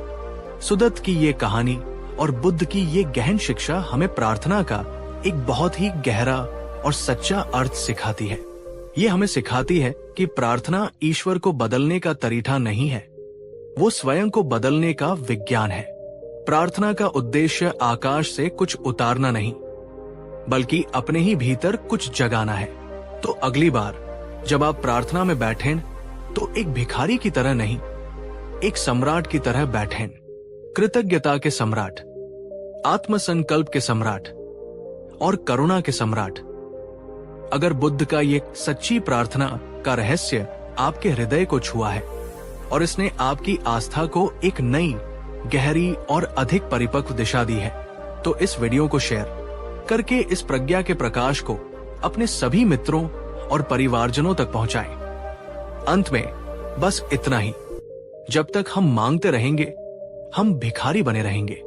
सुदत्त की ये कहानी और बुद्ध की ये गहन शिक्षा हमें प्रार्थना का एक बहुत ही गहरा और सच्चा अर्थ सिखाती है। ये हमें सिखाती है कि प्रार्थना ईश्वर को बदलने का तरीका नहीं है, वो स्वयं को बदलने का विज्ञान है। प्रार्थना का उद्देश्य आकाश से कुछ उतारना नहीं, बल्कि अपने ही भीतर कुछ जगाना है। तो अगली बार जब आप प्रार्थना में बैठें तो एक भिखारी की तरह नहीं, एक सम्राट की तरह बैठें। कृतज्ञता के सम्राट, आत्मसंकल्प के सम्राट और करुणा के सम्राट। अगर बुद्ध का ये सच्ची प्रार्थना का रहस्य आपके हृदय को छुआ है और इसने आपकी आस्था को एक नई, गहरी और अधिक परिपक्व दिशा दी है, तो इस वीडियो को शेयर करके इस प्रज्ञा के प्रकाश को अपने सभी मित्रों और परिवारजनों तक पहुंचाएं। अंत में बस इतना ही, जब तक हम मांगते रहेंगे हम भिखारी बने रहेंगे।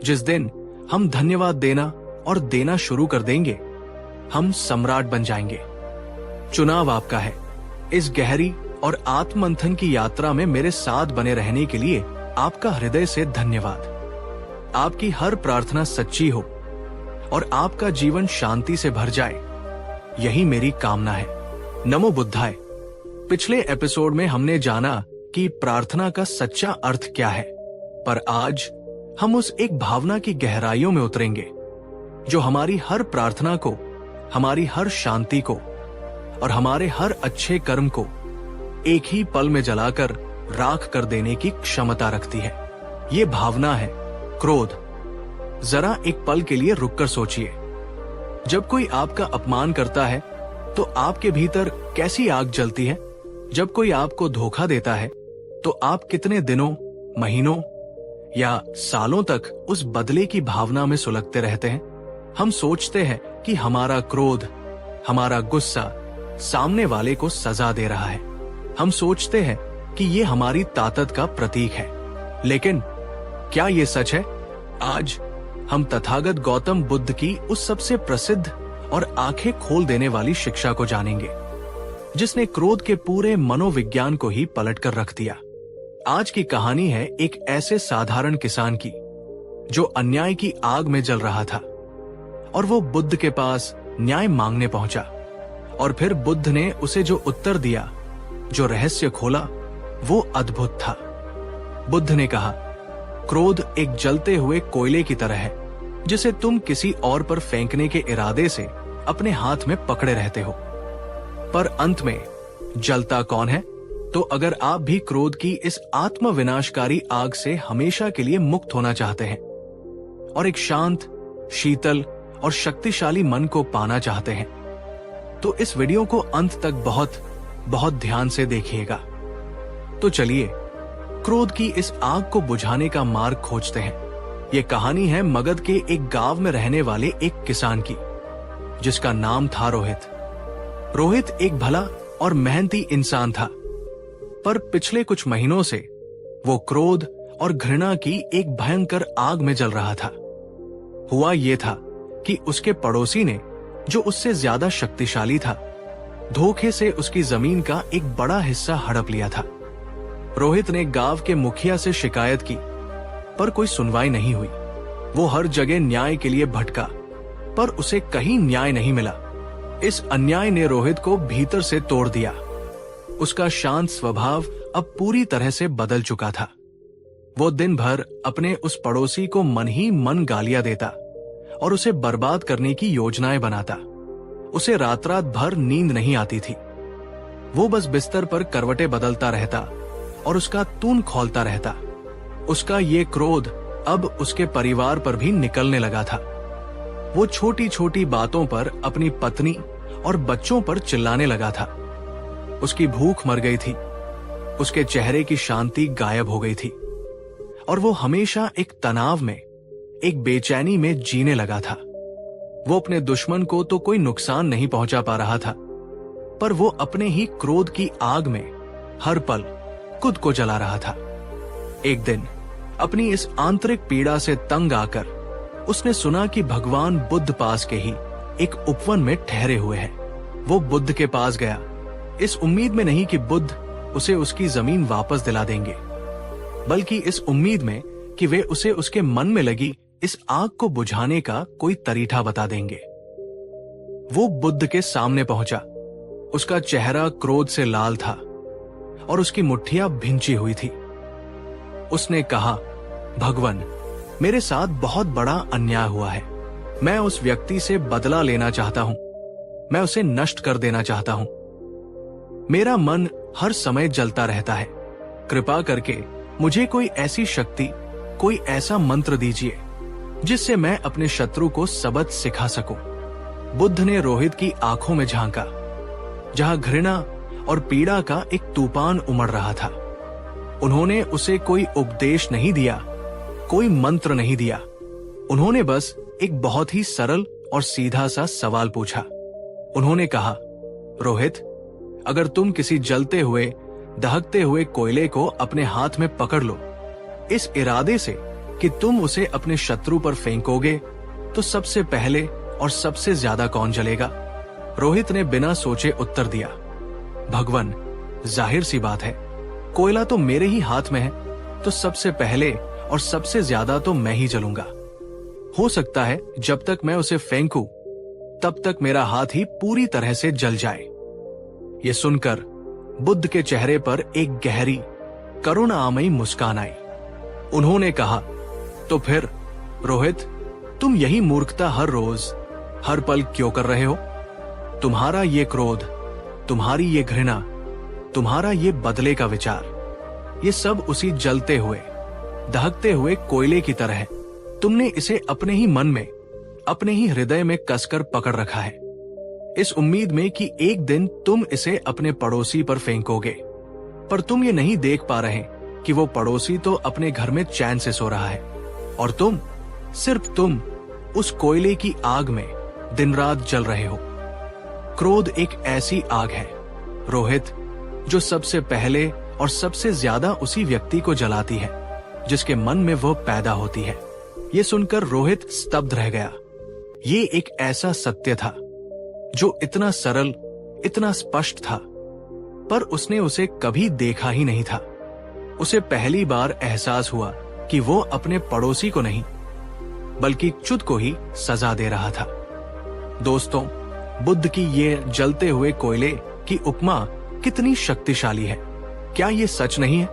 जिस दिन हम धन्यवाद देना और देना शुरू कर देंगे, हम सम्राट बन जाएंगे। चुनाव आपका है। इस गहरी और आत्ममंथन की यात्रा में मेरे साथ बने रहने के लिए आपका हृदय से धन्यवाद। आपकी हर प्रार्थना सच्ची हो और आपका जीवन शांति से भर जाए, यही मेरी कामना है। नमो बुद्धाय। पिछले एपिसोड में हमने जाना कि प्रार्थना का सच्चा अर्थ क्या है, पर आज हम उस एक भावना की गहराइयों में उतरेंगे जो हमारी हर प्रार्थना को, हमारी हर शांति को और हमारे हर अच्छे कर्म को एक ही पल में जलाकर राख कर देने की क्षमता रखती है। ये भावना है क्रोध। जरा एक पल के लिए रुककर सोचिए, जब कोई आपका अपमान करता है तो आपके भीतर कैसी आग जलती है? जब कोई आपको धोखा देता है तो आप कितने दिनों, महीनों या सालों तक उस बदले की भावना में सुलगते रहते हैं? हम सोचते हैं कि हमारा क्रोध, हमारा गुस्सा सामने वाले को सजा दे रहा है। हम सोचते हैं कि ये हमारी ताकत का प्रतीक है। लेकिन क्या ये सच है? आज हम तथागत गौतम बुद्ध की उस सबसे प्रसिद्ध और आंखें खोल देने वाली शिक्षा को जानेंगे, जिसने क्रोध के पूरे मनोविज्ञान को ही पलट कर रख दिया। आज की कहानी है एक ऐसे साधारण किसान की जो अन्याय की आग में जल रहा था, और वो बुद्ध के पास न्याय मांगने पहुंचा। और फिर बुद्ध ने उसे जो उत्तर दिया, जो रहस्य खोला, वो अद्भुत था। बुद्ध ने कहा, क्रोध एक जलते हुए कोयले की तरह है, जिसे तुम किसी और पर फेंकने के इरादे से अपने हाथ में पकड़े रहते हो। पर अंत में जलता कौन है? तो अगर आप भी क्रोध की इस आत्म विनाशकारी आग से हमेशा के लिए मुक्त होना चाहते हैं और एक शांत, शीतल और शक्तिशाली मन को पाना चाहते हैं, तो इस वीडियो को अंत तक बहुत बहुत ध्यान से देखिएगा। तो चलिए क्रोध की इस आग को बुझाने का मार्ग खोजते हैं। ये कहानी है मगध के एक गांव में रहने वाले एक किसान की, जिसका नाम था रोहित। रोहित एक भला और मेहनती इंसान था, पर पिछले कुछ महीनों से वो क्रोध और घृणा की एक भयंकर आग में जल रहा था। हुआ ये था कि उसके पड़ोसी ने, जो उससे ज्यादा शक्तिशाली था, धोखे से उसकी जमीन का एक बड़ा हिस्सा हड़प लिया था। रोहित ने गांव के मुखिया से शिकायत की, पर कोई सुनवाई नहीं हुई। वो हर जगह न्याय के लिए भटका, पर उसे कहीं न्याय नहीं मिला। इस अन्याय ने रोहित को भीतर से तोड़ दिया। उसका शांत स्वभाव अब पूरी तरह से बदल चुका था। वो दिन भर अपने उस पड़ोसी को मन ही मन गालियां देता और उसे बर्बाद करने की योजनाएं बनाता। उसे रात रात भर नींद नहीं आती थी। वो बस बिस्तर पर करवटें बदलता रहता और उसका तून खौलता रहता। उसका ये क्रोध अब उसके परिवार पर भी निकलने लगा था। वो छोटी छोटी बातों पर अपनी पत्नी और बच्चों पर चिल्लाने लगा था। उसकी भूख मर गई थी, उसके चेहरे की शांति गायब हो गई थी, और वो हमेशा एक तनाव में, एक बेचैनी में जीने लगा था। वो अपने दुश्मन को तो कोई नुकसान नहीं पहुंचा पा रहा था, पर वो अपने ही क्रोध की आग में हर पल खुद को जला रहा था। एक दिन अपनी इस आंतरिक पीड़ा से तंग आकर उसने सुना कि भगवान बुद्ध पास के ही एक उपवन में ठहरे हुए हैं। वो बुद्ध के पास गया, इस उम्मीद में नहीं कि बुद्ध उसे उसकी जमीन वापस दिला देंगे, बल्कि इस उम्मीद में कि वे उसे उसके मन में लगी इस आग को बुझाने का कोई तरीका बता देंगे। वो बुद्ध के सामने पहुंचा। उसका चेहरा क्रोध से लाल था और उसकी मुट्ठियां भिंची हुई थी। उसने कहा, भगवान, मेरे साथ बहुत बड़ा अन्याय हुआ है। मैं उस व्यक्ति से बदला लेना चाहता हूं। मैं उसे नष्ट कर देना चाहता हूं। मेरा मन हर समय जलता रहता है। कृपा करके मुझे कोई ऐसी शक्ति, कोई ऐसा मंत्र दीजिए जिससे मैं अपने शत्रु को सबक सिखा सकूं। बुद्ध ने रोहित की आंखों में झांका, जहां घृणा और पीड़ा का एक तूफान उमड़ रहा था। उन्होंने उसे कोई उपदेश नहीं दिया, कोई मंत्र नहीं दिया। उन्होंने बस एक बहुत ही सरल और सीधा सा सवाल पूछा। उन्होंने कहा, रोहित, अगर तुम किसी जलते हुए, दहकते हुए कोयले को अपने हाथ में पकड़ लो, इस इरादे से कि तुम उसे अपने शत्रु पर फेंकोगे, तो सबसे पहले और सबसे ज्यादा कौन जलेगा? रोहित ने बिना सोचे उत्तर दिया, भगवान, जाहिर सी बात है, कोयला तो मेरे ही हाथ में है, तो सबसे पहले और सबसे ज्यादा तो मैं ही जलूंगा। हो सकता है जब तक मैं उसे फेंकूं, तब तक मेरा हाथ ही पूरी तरह से जल जाए। ये सुनकर बुद्ध के चेहरे पर एक गहरी, करुणामयी मुस्कान आई। उन्होंने कहा, तो फिर रोहित, तुम यही मूर्खता हर रोज, हर पल क्यों कर रहे हो? तुम्हारा ये क्रोध, तुम्हारी ये घृणा, तुम्हारा ये बदले का विचार, ये सब उसी जलते हुए, दहकते हुए कोयले की तरह है। तुमने इसे अपने ही मन में, अपने ही हृदय में कसकर पकड़ रखा है, इस उम्मीद में कि एक दिन तुम इसे अपने पड़ोसी पर फेंकोगे। पर तुम ये नहीं देख पा रहे कि वो पड़ोसी तो अपने घर में चैन से सो रहा है, और तुम, सिर्फ तुम, उस कोयले की आग में दिन रात जल रहे हो। क्रोध एक ऐसी आग है रोहित, जो सबसे पहले और सबसे ज्यादा उसी व्यक्ति को जलाती है जिसके मन में वह पैदा होती है। ये सुनकर रोहित स्तब्ध रह गया। ये एक ऐसा सत्य था जो इतना सरल, इतना स्पष्ट था, पर उसने उसे कभी देखा ही नहीं था। उसे पहली बार एहसास हुआ कि वो अपने पड़ोसी को नहीं बल्कि खुद को ही सजा दे रहा था। दोस्तों, बुद्ध की ये जलते हुए कोयले की उपमा कितनी शक्तिशाली है। क्या ये सच नहीं है?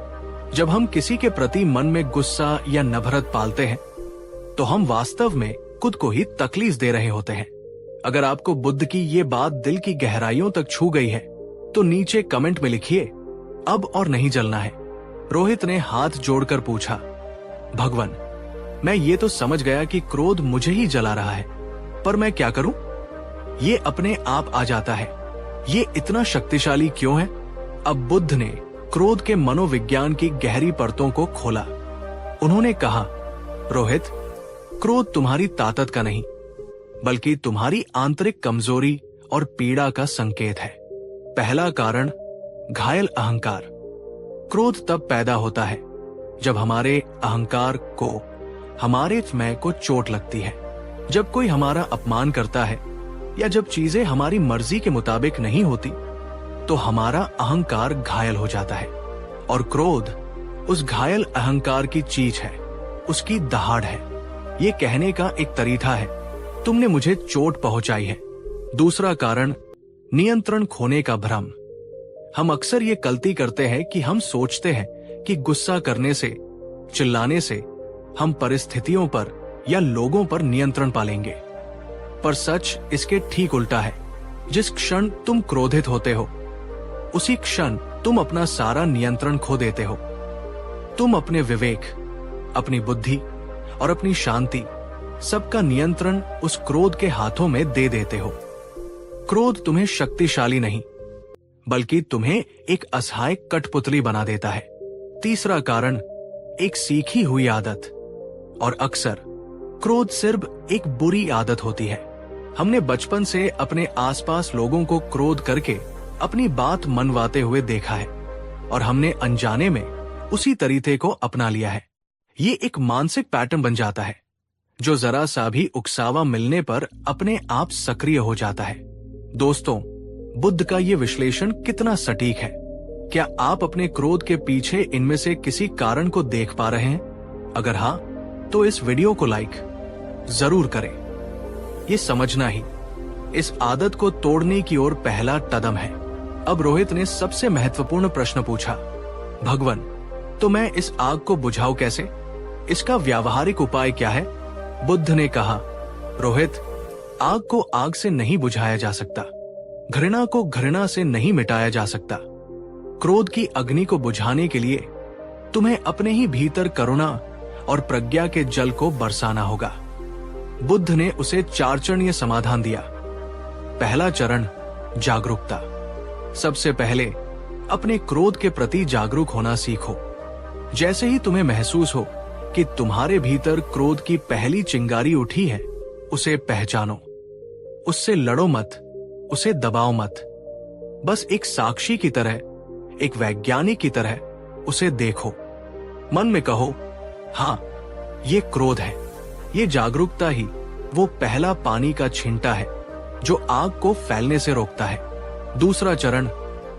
जब हम किसी के प्रति मन में गुस्सा या नफरत पालते हैं तो हम वास्तव में खुद को ही तकलीफ दे रहे होते हैं। अगर आपको बुद्ध की ये बात दिल की गहराइयों तक छू गई है तो नीचे कमेंट में लिखिए, अब और नहीं जलना है। रोहित ने हाथ जोड़कर पूछा, भगवान, मैं ये तो समझ गया कि क्रोध मुझे ही जला रहा है, पर मैं क्या करूं? ये अपने आप आ जाता है। ये इतना शक्तिशाली क्यों है? अब बुद्ध ने क्रोध के मनोविज्ञान की गहरी परतों को खोला। उन्होंने कहा, रोहित, क्रोध तुम्हारी ताकत का नहीं बल्कि तुम्हारी आंतरिक कमजोरी और पीड़ा का संकेत है। पहला कारण, घायल अहंकार। क्रोध तब पैदा होता है जब हमारे अहंकार को, हमारे मैं को चोट लगती है। जब कोई हमारा अपमान करता है या जब चीजें हमारी मर्जी के मुताबिक नहीं होती तो हमारा अहंकार घायल हो जाता है। और क्रोध उस घायल अहंकार की चीज है, उसकी दहाड़ है। ये कहने का एक तरीका है, तुमने मुझे चोट पहुंचाई है। दूसरा कारण, नियंत्रण खोने का भ्रम। हम अक्सर ये गलती करते हैं कि हम सोचते हैं कि गुस्सा करने से, चिल्लाने से हम परिस्थितियों पर या लोगों पर नियंत्रण पालेंगे। पर सच इसके ठीक उल्टा है। जिस क्षण तुम क्रोधित होते हो उसी क्षण तुम अपना सारा नियंत्रण खो देते हो। तुम अपने विवेक, अपनी बुद्धि और अपनी शांति, सबका नियंत्रण उस क्रोध के हाथों में दे देते हो। क्रोध तुम्हें शक्तिशाली नहीं बल्कि तुम्हें एक असहाय कठपुतली बना देता है। तीसरा कारण, एक सीखी हुई आदत। और अक्सर क्रोध सिर्फ एक बुरी आदत होती है। हमने बचपन से अपने आसपास लोगों को क्रोध करके अपनी बात मनवाते हुए देखा है और हमने अनजाने में उसी तरीके को अपना लिया है। ये एक मानसिक पैटर्न बन जाता है जो जरा सा भी उकसावा मिलने पर अपने आप सक्रिय हो जाता है। दोस्तों, बुद्ध का ये विश्लेषण कितना सटीक है। क्या आप अपने क्रोध के पीछे इनमें से किसी कारण को देख पा रहे हैं? अगर हाँ, तो इस वीडियो को लाइक जरूर करें। ये समझना ही इस आदत को तोड़ने की ओर पहला कदम है। अब रोहित ने सबसे महत्वपूर्ण प्रश्न पूछा, भगवान, तो मैं इस आग को बुझाऊं कैसे? इसका व्यावहारिक उपाय क्या है? बुद्ध ने कहा, रोहित, आग को आग से नहीं बुझाया जा सकता, घृणा को घृणा से नहीं मिटाया जा सकता। क्रोध की अग्नि को बुझाने के लिए तुम्हें अपने ही भीतर करुणा और प्रज्ञा के जल को बरसाना होगा। बुद्ध ने उसे 4 चरणीय समाधान दिया। पहला चरण, जागरूकता। सबसे पहले अपने क्रोध के प्रति जागरूक होना सीखो। जैसे ही तुम्हें महसूस हो कि तुम्हारे भीतर क्रोध की पहली चिंगारी उठी है, उसे पहचानो। उससे लड़ो मत, उसे दबाओ मत। बस एक साक्षी की तरह, एक वैज्ञानिक की तरह उसे देखो। मन में कहो, हाँ, ये क्रोध है। ये जागरूकता ही वो पहला पानी का छींटा है जो आग को फैलने से रोकता है। दूसरा चरण,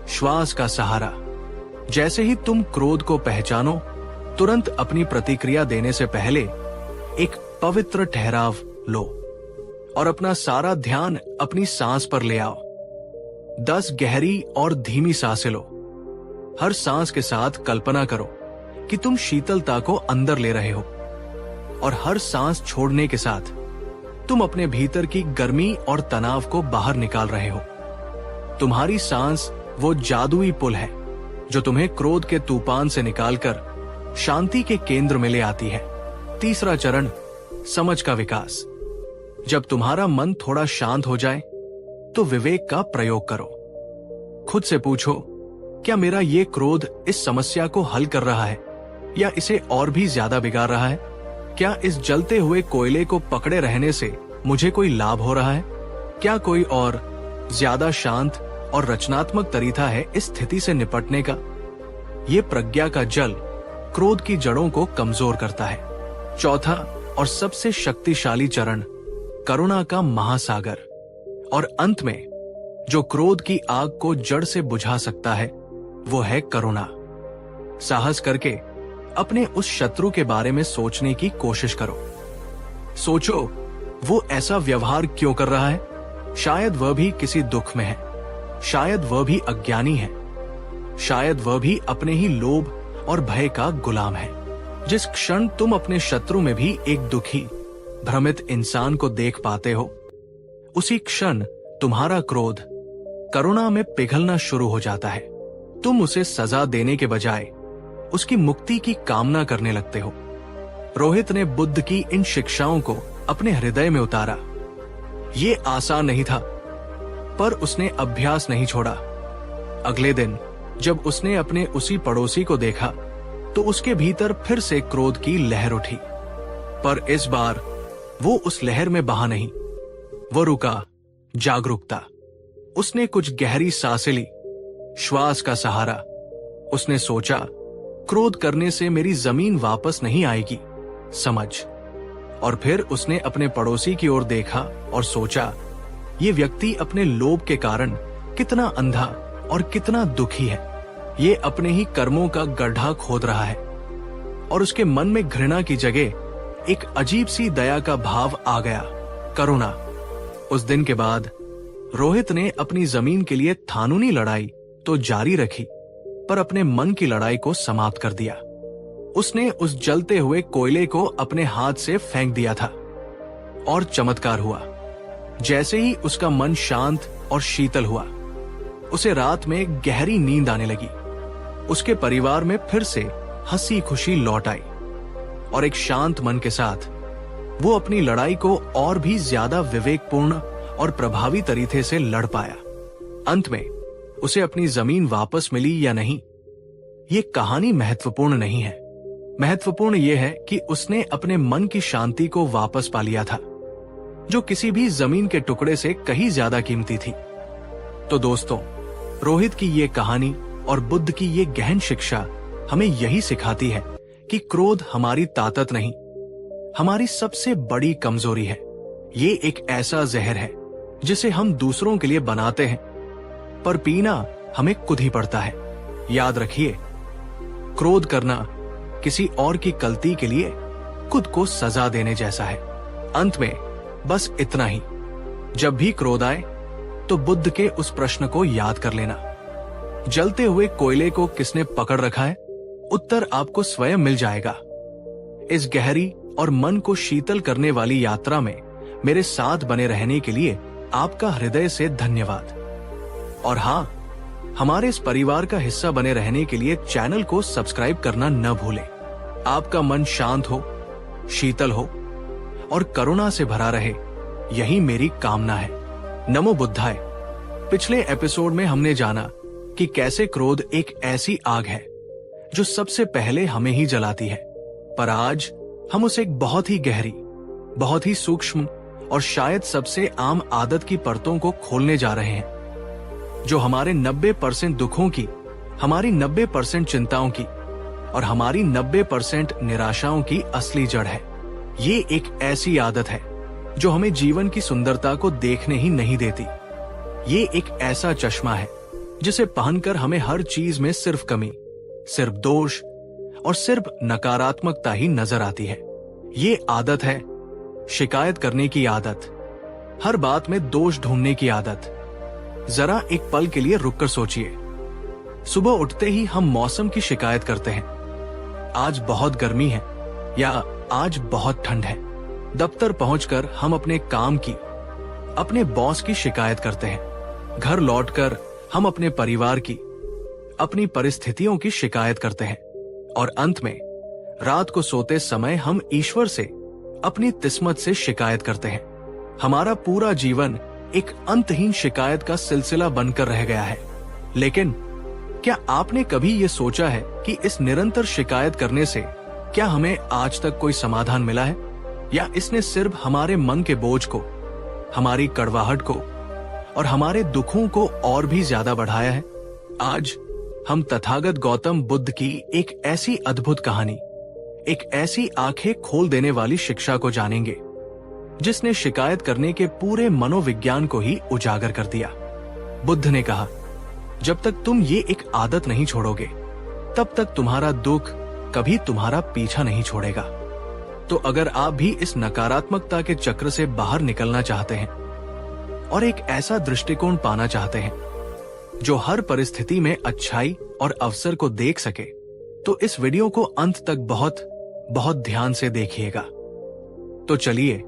श्वास का सहारा। जैसे ही तुम क्रोध को पहचानो, तुरंत अपनी प्रतिक्रिया देने से पहले एक पवित्र ठहराव लो और अपना सारा ध्यान अपनी सांस पर ले आओ। 10 गहरी और धीमी सांसें लो। हर सांस के साथ कल्पना करो कि तुम शीतलता को अंदर ले रहे हो और हर सांस छोड़ने के साथ तुम अपने भीतर की गर्मी और तनाव को बाहर निकाल रहे हो। तुम्हारी सांस वो जादुई पुल है जो तुम्हें क्रोध के तूफान से निकालकर शांति के केंद्र में ले आती है। तीसरा चरण, समझ का विकास। जब तुम्हारा मन थोड़ा शांत हो जाए तो विवेक का प्रयोग करो। खुद से पूछो, क्या मेरा ये क्रोध इस समस्या को हल कर रहा है या इसे और भी ज्यादा बिगाड़ रहा है? क्या इस जलते हुए कोयले को पकड़े रहने से मुझे कोई लाभ हो रहा है? क्या कोई और ज्यादा शांत और रचनात्मक तरीका है इस स्थिति से निपटने का? ये प्रज्ञा का जल क्रोध की जड़ों को कमजोर करता है। चौथा और सबसे शक्तिशाली चरण, करुणा का महासागर। और अंत में जो क्रोध की आग को जड़ से बुझा सकता है वो है करुणा। साहस करके अपने उस शत्रु के बारे में सोचने की कोशिश करो। सोचो वो ऐसा व्यवहार क्यों कर रहा है? शायद वह भी किसी दुख में है, शायद वह भी अज्ञानी है, शायद वह भी अपने ही लोभ और भय का गुलाम है। जिस क्षण तुम अपने शत्रु में भी एक दुखी, भ्रमित इंसान को देख पाते हो, उसी क्षण तुम्हारा क्रोध करुणा में पिघलना शुरू हो जाता है। तुम उसे सजा देने के बजाय उसकी मुक्ति की कामना करने लगते हो। रोहित ने बुद्ध की इन शिक्षाओं को अपने हृदय में उतारा। ये आसान नहीं था, पर उसने अभ्यास नहीं छोड़ा। अगले दिन जब उसने अपने उसी पड़ोसी को देखा तो उसके भीतर फिर से क्रोध की लहर उठी, पर इस बार वो उस लहर में बहा नहीं। वो रुका, जागरूकता। उसने कुछ गहरी सांसें ली, श्वास का सहारा। उसने सोचा, क्रोध करने से मेरी जमीन वापस नहीं आएगी, समझ। और फिर उसने अपने पड़ोसी की ओर देखा और सोचा, ये व्यक्ति अपने लोभ के कारण कितना अंधा और कितना दुखी है। ये अपने ही कर्मों का गड्ढा खोद रहा है। और उसके मन में घृणा की जगह एक अजीब सी दया का भाव आ गया, करुणा। उस दिन के बाद रोहित ने अपनी जमीन के लिए थानूनी लड़ाई तो जारी रखी, पर अपने मन की लड़ाई को समाप्त कर दिया। उसने उस जलते हुए कोयले को अपने हाथ से फेंक दिया था। और चमत्कार हुआ। जैसे ही उसका मन शांत और शीतल हुआ, उसे रात में गहरी नींद आने लगी। उसके परिवार में फिर से हंसी खुशी लौट आई, और एक शांत मन के साथ वो अपनी लड़ाई को और भी ज्यादा विवेकपूर्ण और प्रभावी तरीके से लड़ पाया। अंत में उसे अपनी जमीन वापस मिली या नहीं, ये कहानी महत्वपूर्ण नहीं है। महत्वपूर्ण यह है कि उसने अपने मन की शांति को वापस पा लिया था, जो किसी भी जमीन के टुकड़े से कहीं ज्यादा कीमती थी। तो दोस्तों, रोहित की ये कहानी और बुद्ध की ये गहन शिक्षा हमें यही सिखाती है कि क्रोध हमारी ताकत नहीं, हमारी सबसे बड़ी कमजोरी है। ये एक ऐसा जहर है जिसे हम दूसरों के लिए बनाते हैं, पर पीना हमें खुद ही पड़ता है। याद रखिए, क्रोध करना किसी और की गलती के लिए खुद को सजा देने जैसा है। अंत में बस इतना ही, जब भी क्रोध आए तो बुद्ध के उस प्रश्न को याद कर लेना, जलते हुए कोयले को किसने पकड़ रखा है? उत्तर आपको स्वयं मिल जाएगा। इस गहरी और मन को शीतल करने वाली यात्रा में मेरे साथ बने रहने के लिए आपका हृदय से धन्यवाद। और हाँ, हमारे इस परिवार का हिस्सा बने रहने के लिए चैनल को सब्सक्राइब करना न भूलें। आपका मन शांत हो, शीतल हो और करुणा से भरा रहे, यही मेरी कामना है। नमो बुद्धाय। पिछले एपिसोड में हमने जाना कि कैसे क्रोध एक ऐसी आग है जो सबसे पहले हमें ही जलाती है, पर आज हम उसे एक बहुत ही गहरी, बहुत ही सूक्ष्म और शायद सबसे आम आदत की परतों को खोलने जा रहे हैं, जो हमारे 90% दुखों की, हमारी 90% चिंताओं की और हमारी 90% निराशाओं की असली जड़ है। ये एक ऐसी आदत है जो हमें जीवन की सुंदरता को देखने ही नहीं देती। ये एक ऐसा चश्मा है जिसे पहनकर हमें हर चीज में सिर्फ कमी, सिर्फ दोष और सिर्फ नकारात्मकता ही नजर आती है। ये आदत है शिकायत करने की आदत, हर बात में दोष ढूंढने की आदत। जरा एक पल के लिए रुककर सोचिए। सुबह उठते ही हम मौसम की शिकायत करते हैं, आज बहुत गर्मी है या आज बहुत ठंड है। दफ्तर पहुंचकर हम अपने काम की, अपने बॉस की शिकायत करते हैं। घर लौटकर हम अपने परिवार की, अपनी परिस्थितियों की शिकायत करते हैं। और अंत में रात को सोते समय हम ईश्वर से, अपनी किस्मत से शिकायत करते हैं। हमारा पूरा जीवन एक अंतहीन शिकायत का सिलसिला बनकर रह गया है। लेकिन क्या आपने कभी ये सोचा है कि इस निरंतर शिकायत करने से क्या हमें आज तक कोई समाधान मिला है, या इसने सिर्फ हमारे मन के बोझ को, हमारी कड़वाहट को और हमारे दुखों को और भी ज्यादा बढ़ाया है? आज हम तथागत गौतम बुद्ध की एक ऐसी अद्भुत कहानी, एक ऐसी आंखें खोल देने वाली शिक्षा को जानेंगे जिसने शिकायत करने के पूरे मनोविज्ञान को ही उजागर कर दिया। बुद्ध ने कहा, जब तक तुम ये एक आदत नहीं छोड़ोगे, तब तक तुम्हारा दुख कभी तुम्हारा पीछा नहीं छोड़ेगा। तो अगर आप भी इस नकारात्मकता के चक्र से बाहर निकलना चाहते हैं और एक ऐसा दृष्टिकोण पाना चाहते हैं जो हर परिस्थिति में अच्छाई और अवसर को देख सके, तो इस वीडियो को अंत तक बहुत बहुत ध्यान से देखिएगा। तो चलिए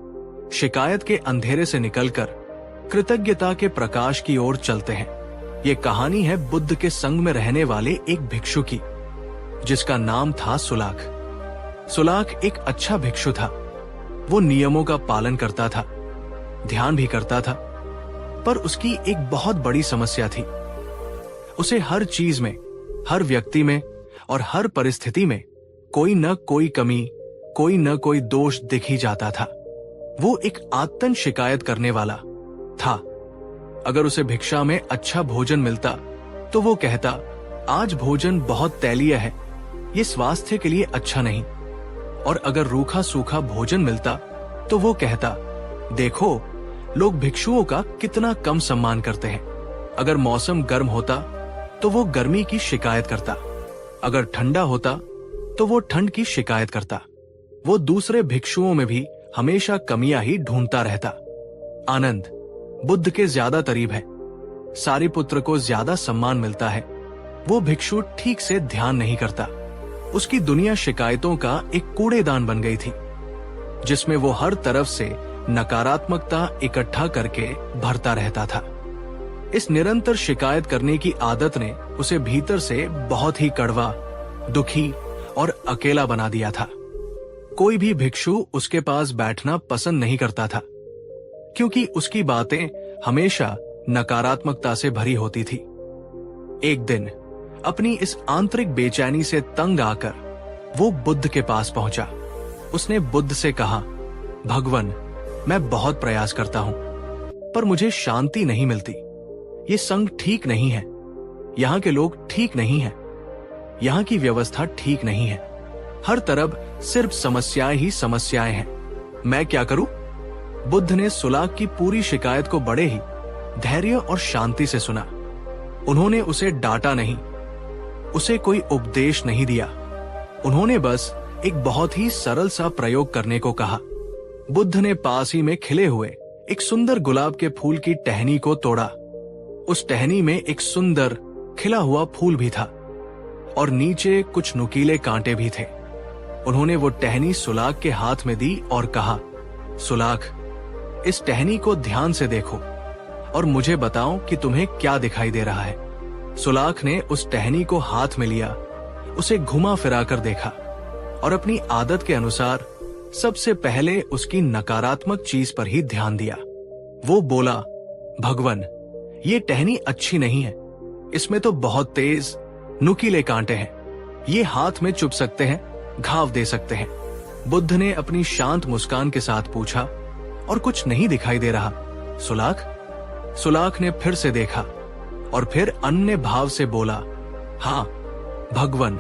शिकायत के अंधेरे से निकलकर कृतज्ञता के प्रकाश की ओर चलते हैं। ये कहानी है बुद्ध के संग में रहने वाले एक भिक्षु की, जिसका नाम था सुलाख। सुलाख एक अच्छा भिक्षु था। वो नियमों का पालन करता था, ध्यान भी करता था, पर उसकी एक बहुत बड़ी समस्या थी। उसे हर चीज में, हर व्यक्ति में और हर परिस्थिति में कोई न कोई कमी, कोई न कोई दोष दिख ही जाता था। वो एक आत्तन शिकायत करने वाला था। अगर उसे भिक्षा में अच्छा भोजन मिलता तो वो कहता, आज भोजन बहुत तैलीय है, ये स्वास्थ्य के लिए अच्छा नहीं। और अगर रूखा सूखा भोजन मिलता तो वो कहता, देखो लोग भिक्षुओं का कितना कम सम्मान करते हैं। अगर मौसम गर्म होता तो वो गर्मी की शिकायत करता, अगर ठंडा होता तो वो ठंड की शिकायत करता। वो दूसरे भिक्षुओं में भी हमेशा कमियां ही ढूंढता रहता। आनंद बुद्ध के ज्यादा करीब है, सारिपुत्र को ज्यादा सम्मान मिलता है। वो भिक्षु ठीक से ध्यान नहीं करता। उसकी दुनिया शिकायतों का एक कूड़ेदान बन गई थी, जिसमें वो हर तरफ से नकारात्मकता इकट्ठा करके भरता रहता था। इस निरंतर शिकायत करने की आदत ने उसे भीतर से बहुत ही कड़वा, दुखी और अकेला बना दिया था। कोई भी भिक्षु उसके पास बैठना पसंद नहीं करता था, क्योंकि उसकी बातें हमेशा नकारात्मकता से भरी होती थी। एक दिन अपनी इस आंतरिक बेचैनी से तंग आकर वो बुद्ध के पास पहुंचा। उसने बुद्ध से कहा, भगवन, मैं बहुत प्रयास करता हूं, पर मुझे शांति नहीं मिलती। ये संग ठीक नहीं है, यहाँ के लोग ठीक नहीं हैं, यहाँ की व्यवस्था ठीक नहीं है। हर तरफ सिर्फ समस्याएं ही समस्याएं हैं। मैं क्या करूं? बुद्ध ने सुलाख की पूरी शिकायत को बड़े ही धैर्य और शांति से सुना। उन्होंने उसे डांटा नहीं, उसे कोई उपदेश नहीं दिया। उन्होंने बस एक बहुत ही सरल सा प्रयोग करने को कहा। बुद्ध ने पास ही में खिले हुए एक सुंदर गुलाब के फूल की टहनी को तोड़ा। उस टहनी में एक सुंदर खिला हुआ फूल भी था और नीचे कुछ नुकीले कांटे भी थे। उन्होंने वो टहनी सुलाख के हाथ में दी और कहा, सुलाख, इस टहनी को ध्यान से देखो और मुझे बताओ कि तुम्हें क्या दिखाई दे रहा है। सुलाख ने उस टहनी को हाथ में लिया, उसे घुमा फिरा कर देखा और अपनी आदत के अनुसार सबसे पहले उसकी नकारात्मक चीज पर ही ध्यान दिया। वो बोला, भगवन, ये टहनी अच्छी नहीं है, इसमें तो बहुत तेज नुकीले कांटे हैं, ये हाथ में चुभ सकते हैं, घाव दे सकते हैं। बुद्ध ने अपनी शांत मुस्कान के साथ पूछा, और कुछ नहीं दिखाई दे रहा सुलाख? सुलाख ने फिर से देखा और फिर अन्य भाव से बोला, हाँ भगवन,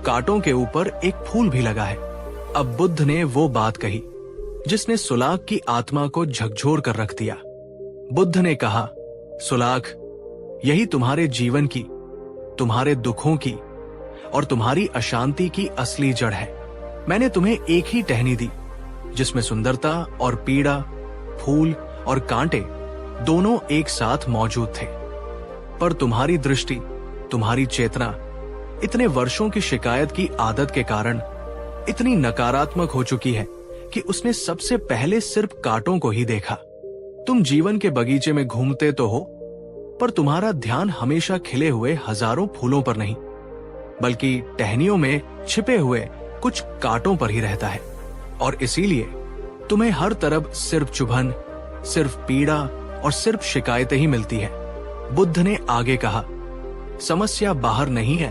कांटों के ऊपर एक फूल भी लगा है। अब बुद्ध ने वो बात कही जिसने सुलाख की आत्मा को झकझोर कर रख दिया। बुद्ध ने कहा, सुलाख, यही तुम्हारे जीवन की, तुम्हारे दुखों की और तुम्हारी अशांति की असली जड़ है। मैंने तुम्हें एक ही टहनी दी जिसमें सुंदरता और पीड़ा, फूल और कांटे दोनों एक साथ मौजूद थे। पर तुम्हारी दृष्टि, तुम्हारी चेतना इतने वर्षों की शिकायत की आदत के कारण इतनी नकारात्मक हो चुकी है कि उसने सबसे पहले सिर्फ कांटों को ही देखा। तुम जीवन के बगीचे में घूमते तो हो, पर तुम्हारा ध्यान हमेशा खिले हुए हजारों फूलों पर नहीं, बल्कि टहनियों में छिपे हुए कुछ कांटों पर ही रहता है। और इसीलिए तुम्हें हर तरफ सिर्फ चुभन, सिर्फ पीड़ा और सिर्फ शिकायतें ही मिलती है। बुद्ध ने आगे कहा, समस्या बाहर नहीं है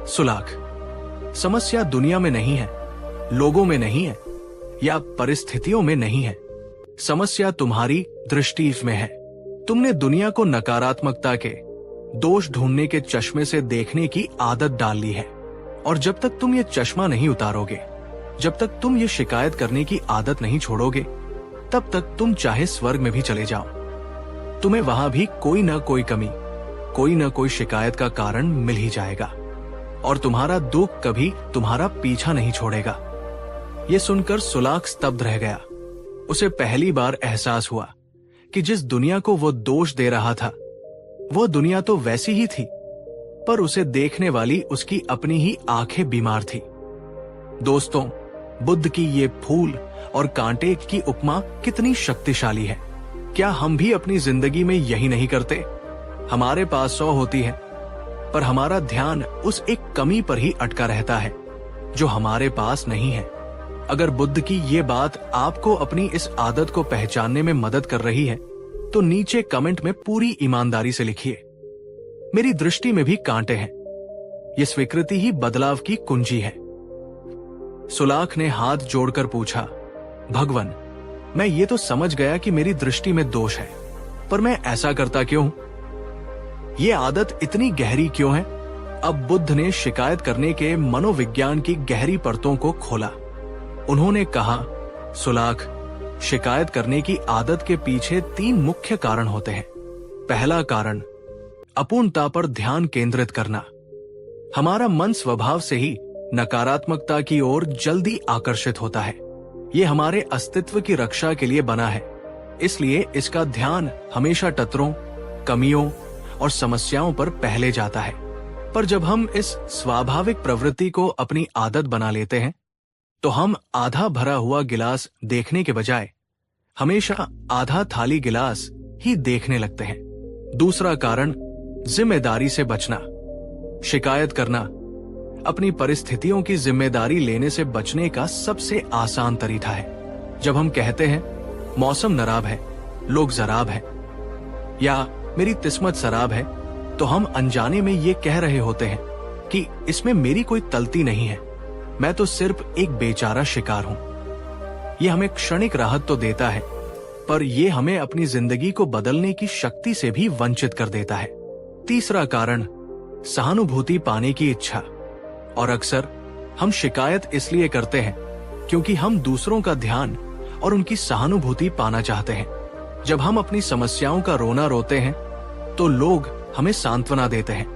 सुलाख, समस्या दुनिया में नहीं है, लोगों में नहीं है या परिस्थितियों में नहीं है। समस्या तुम्हारी दृष्टि में है। तुमने दुनिया को नकारात्मकता के, दोष ढूंढने के चश्मे से देखने की आदत डाल ली है। और जब तक तुम ये चश्मा नहीं उतारोगे, जब तक तुम ये शिकायत करने की आदत नहीं छोड़ोगे, तब तक तुम चाहे स्वर्ग में भी चले जाओ, तुम्हें वहां भी कोई ना कोई कमी, कोई ना कोई शिकायत का कारण मिल ही जाएगा। और तुम्हारा दुख कभी तुम्हारा पीछा नहीं छोड़ेगा। ये सुनकर सुलाख स्तब्ध रह गया। उसे पहली बार एहसास हुआ कि जिस दुनिया को वो दोष दे रहा था, वो दुनिया तो वैसी ही थी, पर उसे देखने वाली उसकी अपनी ही आंखें बीमार थी। दोस्तों, बुद्ध की ये फूल और कांटे की उपमा कितनी शक्तिशाली है। क्या हम भी अपनी जिंदगी में यही नहीं करते? हमारे पास 100 होती है, पर हमारा ध्यान उस एक कमी पर ही अटका रहता है जो हमारे पास नहीं है। अगर बुद्ध की ये बात आपको अपनी इस आदत को पहचानने में मदद कर रही है, तो नीचे कमेंट में पूरी ईमानदारी से लिखिए, मेरी दृष्टि में भी कांटे हैं। ये स्वीकृति ही बदलाव की कुंजी है। सुलाख ने हाथ जोड़कर पूछा, भगवान, मैं ये तो समझ गया कि मेरी दृष्टि में दोष है, पर मैं ऐसा करता क्यों हूं? ये आदत इतनी गहरी क्यों है? अब बुद्ध ने शिकायत करने के मनोविज्ञान की गहरी परतों को खोला। उन्होंने कहा, सुलाख, शिकायत करने की आदत के पीछे 3 मुख्य कारण होते हैं। पहला कारण, अपूर्णता पर ध्यान केंद्रित करना। हमारा मन स्वभाव से ही नकारात्मकता की ओर जल्दी आकर्षित होता है। ये हमारे अस्तित्व की रक्षा के लिए बना है, इसलिए इसका ध्यान हमेशा टतरों, कमियों और समस्याओं पर पहले जाता है। पर जब हम इस स्वाभाविक प्रवृत्ति को अपनी आदत बना लेते हैं, तो हम आधा भरा हुआ गिलास देखने के बजाय हमेशा आधा खाली गिलास ही देखने लगते हैं। दूसरा कारण, जिम्मेदारी से बचना। शिकायत करना अपनी परिस्थितियों की जिम्मेदारी लेने से बचने का सबसे आसान तरीका है। जब हम कहते हैं मौसम नराब है, लोग जराब है, या मेरी किस्मत शराब है, तो हम अनजाने में ये कह रहे होते हैं कि इसमें मेरी कोई गलती नहीं है, मैं तो सिर्फ एक बेचारा शिकार हूं। ये हमें क्षणिक राहत तो देता है, पर यह हमें अपनी जिंदगी को बदलने की शक्ति से भी वंचित कर देता है। तीसरा कारण, सहानुभूति पाने की इच्छा। और अक्सर हम शिकायत इसलिए करते हैं क्योंकि हम दूसरों का ध्यान और उनकी सहानुभूति पाना चाहते हैं। जब हम अपनी समस्याओं का रोना रोते हैं, तो लोग हमें सांत्वना देते हैं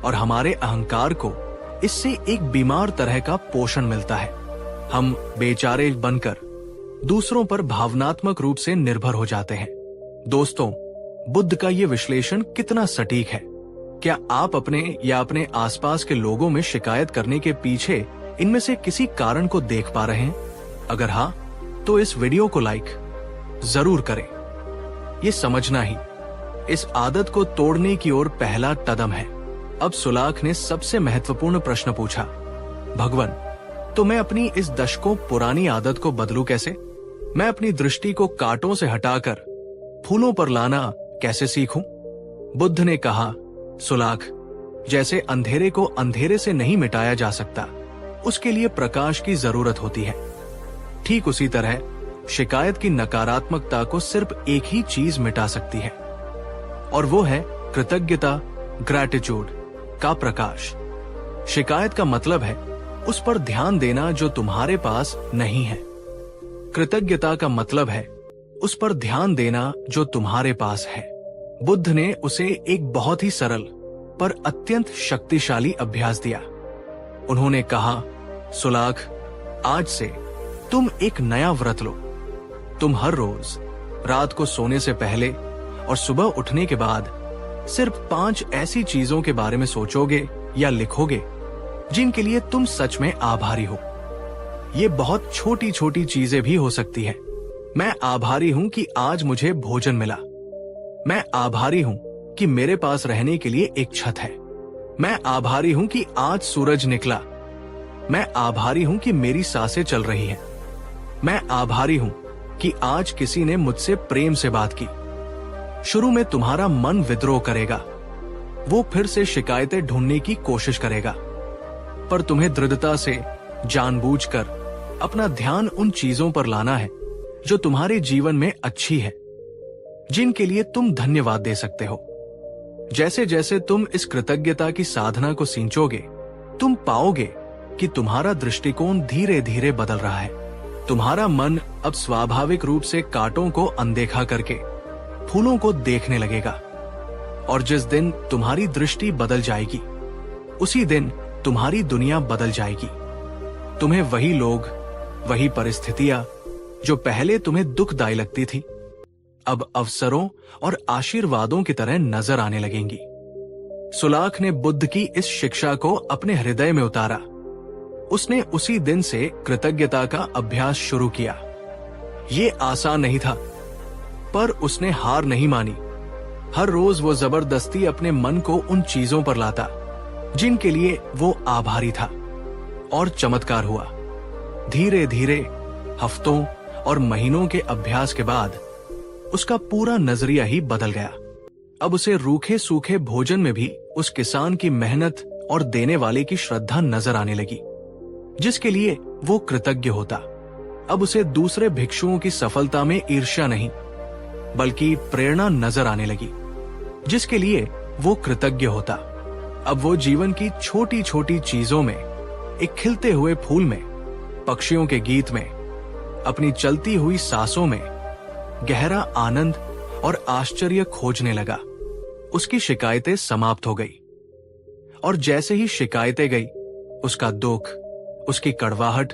और हमारे अहंकार को इससे एक बीमार तरह का पोषण मिलता है। हम बेचारे बनकर दूसरों पर भावनात्मक रूप से निर्भर हो जाते हैं। दोस्तों, बुद्ध का ये विश्लेषण कितना सटीक है? क्या आप अपने या अपने आसपास के लोगों में शिकायत करने के पीछे इनमें से किसी कारण को देख पा रहे हैं? अगर हाँ, तो इस वीडियो को लाइक जरूर करें। ये समझना ही इस आदत को तोड़ने की ओर पहला कदम है। अब सुलाख ने सबसे महत्वपूर्ण प्रश्न पूछा, भगवान, तो मैं अपनी इस दशकों पुरानी आदत को बदलूं कैसे? मैं अपनी दृष्टि को कांटों से हटाकर फूलों पर लाना कैसे सीखूं? बुद्ध ने कहा, सुलाख, जैसे अंधेरे को अंधेरे से नहीं मिटाया जा सकता, उसके लिए प्रकाश की जरूरत होती है, ठीक उसी तरह शिकायत की नकारात्मकता को सिर्फ एक ही चीज मिटा सकती है, और वो है कृतज्ञता, ग्रैटिट्यूड का प्रकाश। शिकायत का मतलब है उस पर ध्यान देना जो तुम्हारे पास नहीं है। कृतज्ञता का मतलब है उस पर ध्यान देना जो तुम्हारे पास है। बुद्ध ने उसे एक बहुत ही सरल पर अत्यंत शक्तिशाली अभ्यास दिया। उन्होंने कहा, सुलाख, आज से तुम एक नया व्रत लो। तुम हर रोज रात को सोने से पहले और सुबह उठने के बाद सिर्फ 5 ऐसी चीजों के बारे में सोचोगे या लिखोगे जिनके लिए तुम सच में आभारी हो। ये बहुत छोटी छोटी चीजें भी हो सकती है। मैं आभारी हूं कि आज मुझे भोजन मिला। मैं आभारी हूं कि मेरे पास रहने के लिए एक छत है। मैं आभारी हूं कि आज सूरज निकला। मैं आभारी हूं कि मेरी सांसें चल रही हैं। मैं आभारी हूं कि आज किसी ने मुझसे प्रेम से बात की। शुरू में तुम्हारा मन विद्रोह करेगा, वो फिर से शिकायतें ढूंढने की कोशिश करेगा, पर तुम्हें दृढ़ता से जानबूझकर अपना ध्यान उन चीजों पर लाना है जो तुम्हारे जीवन में अच्छी है, जिनके लिए तुम धन्यवाद दे सकते हो। जैसे जैसे तुम इस कृतज्ञता की साधना को सींचोगे, तुम पाओगे कि तुम्हारा दृष्टिकोण धीरे धीरे बदल रहा है। तुम्हारा मन अब स्वाभाविक रूप से कांटों को अनदेखा करके फूलों को देखने लगेगा। और जिस दिन तुम्हारी दृष्टि बदल जाएगी, उसी दिन तुम्हारी दुनिया बदल जाएगी। तुम्हें वही लोग, वही परिस्थितियां जो पहले तुम्हें दुखदायी लगती थी, अब अवसरों और आशीर्वादों की तरह नजर आने लगेंगी। सुलाख ने बुद्ध की इस शिक्षा को अपने हृदय में उतारा। उसने उसी दिन से कृतज्ञता का अभ्यास शुरू किया। ये आसान नहीं था, पर उसने हार नहीं मानी। हर रोज वो जबरदस्ती अपने मन को उन चीजों पर लाता जिनके लिए वो आभारी था। और चमत्कार हुआ। धीरे धीरे हफ्तों और महीनों के अभ्यास के बाद उसका पूरा नजरिया ही बदल गया। अब उसे रूखे सूखे भोजन में भी उस किसान की मेहनत और देने वाले की श्रद्धा नजर आने लगी, जिसके लिए वो कृतज्ञ होता। अब उसे दूसरे भिक्षुओं की सफलता में ईर्ष्या नहीं, बल्कि प्रेरणा नजर आने लगी, जिसके लिए वो कृतज्ञ होता। अब वो जीवन की छोटी छोटी चीजों में, एक खिलते हुए फूल में, पक्षियों के गीत में, अपनी चलती हुई सांसों में गहरा आनंद और आश्चर्य खोजने लगा। उसकी शिकायतें समाप्त हो गई, और जैसे ही शिकायतें गई, उसका दुख, उसकी कड़वाहट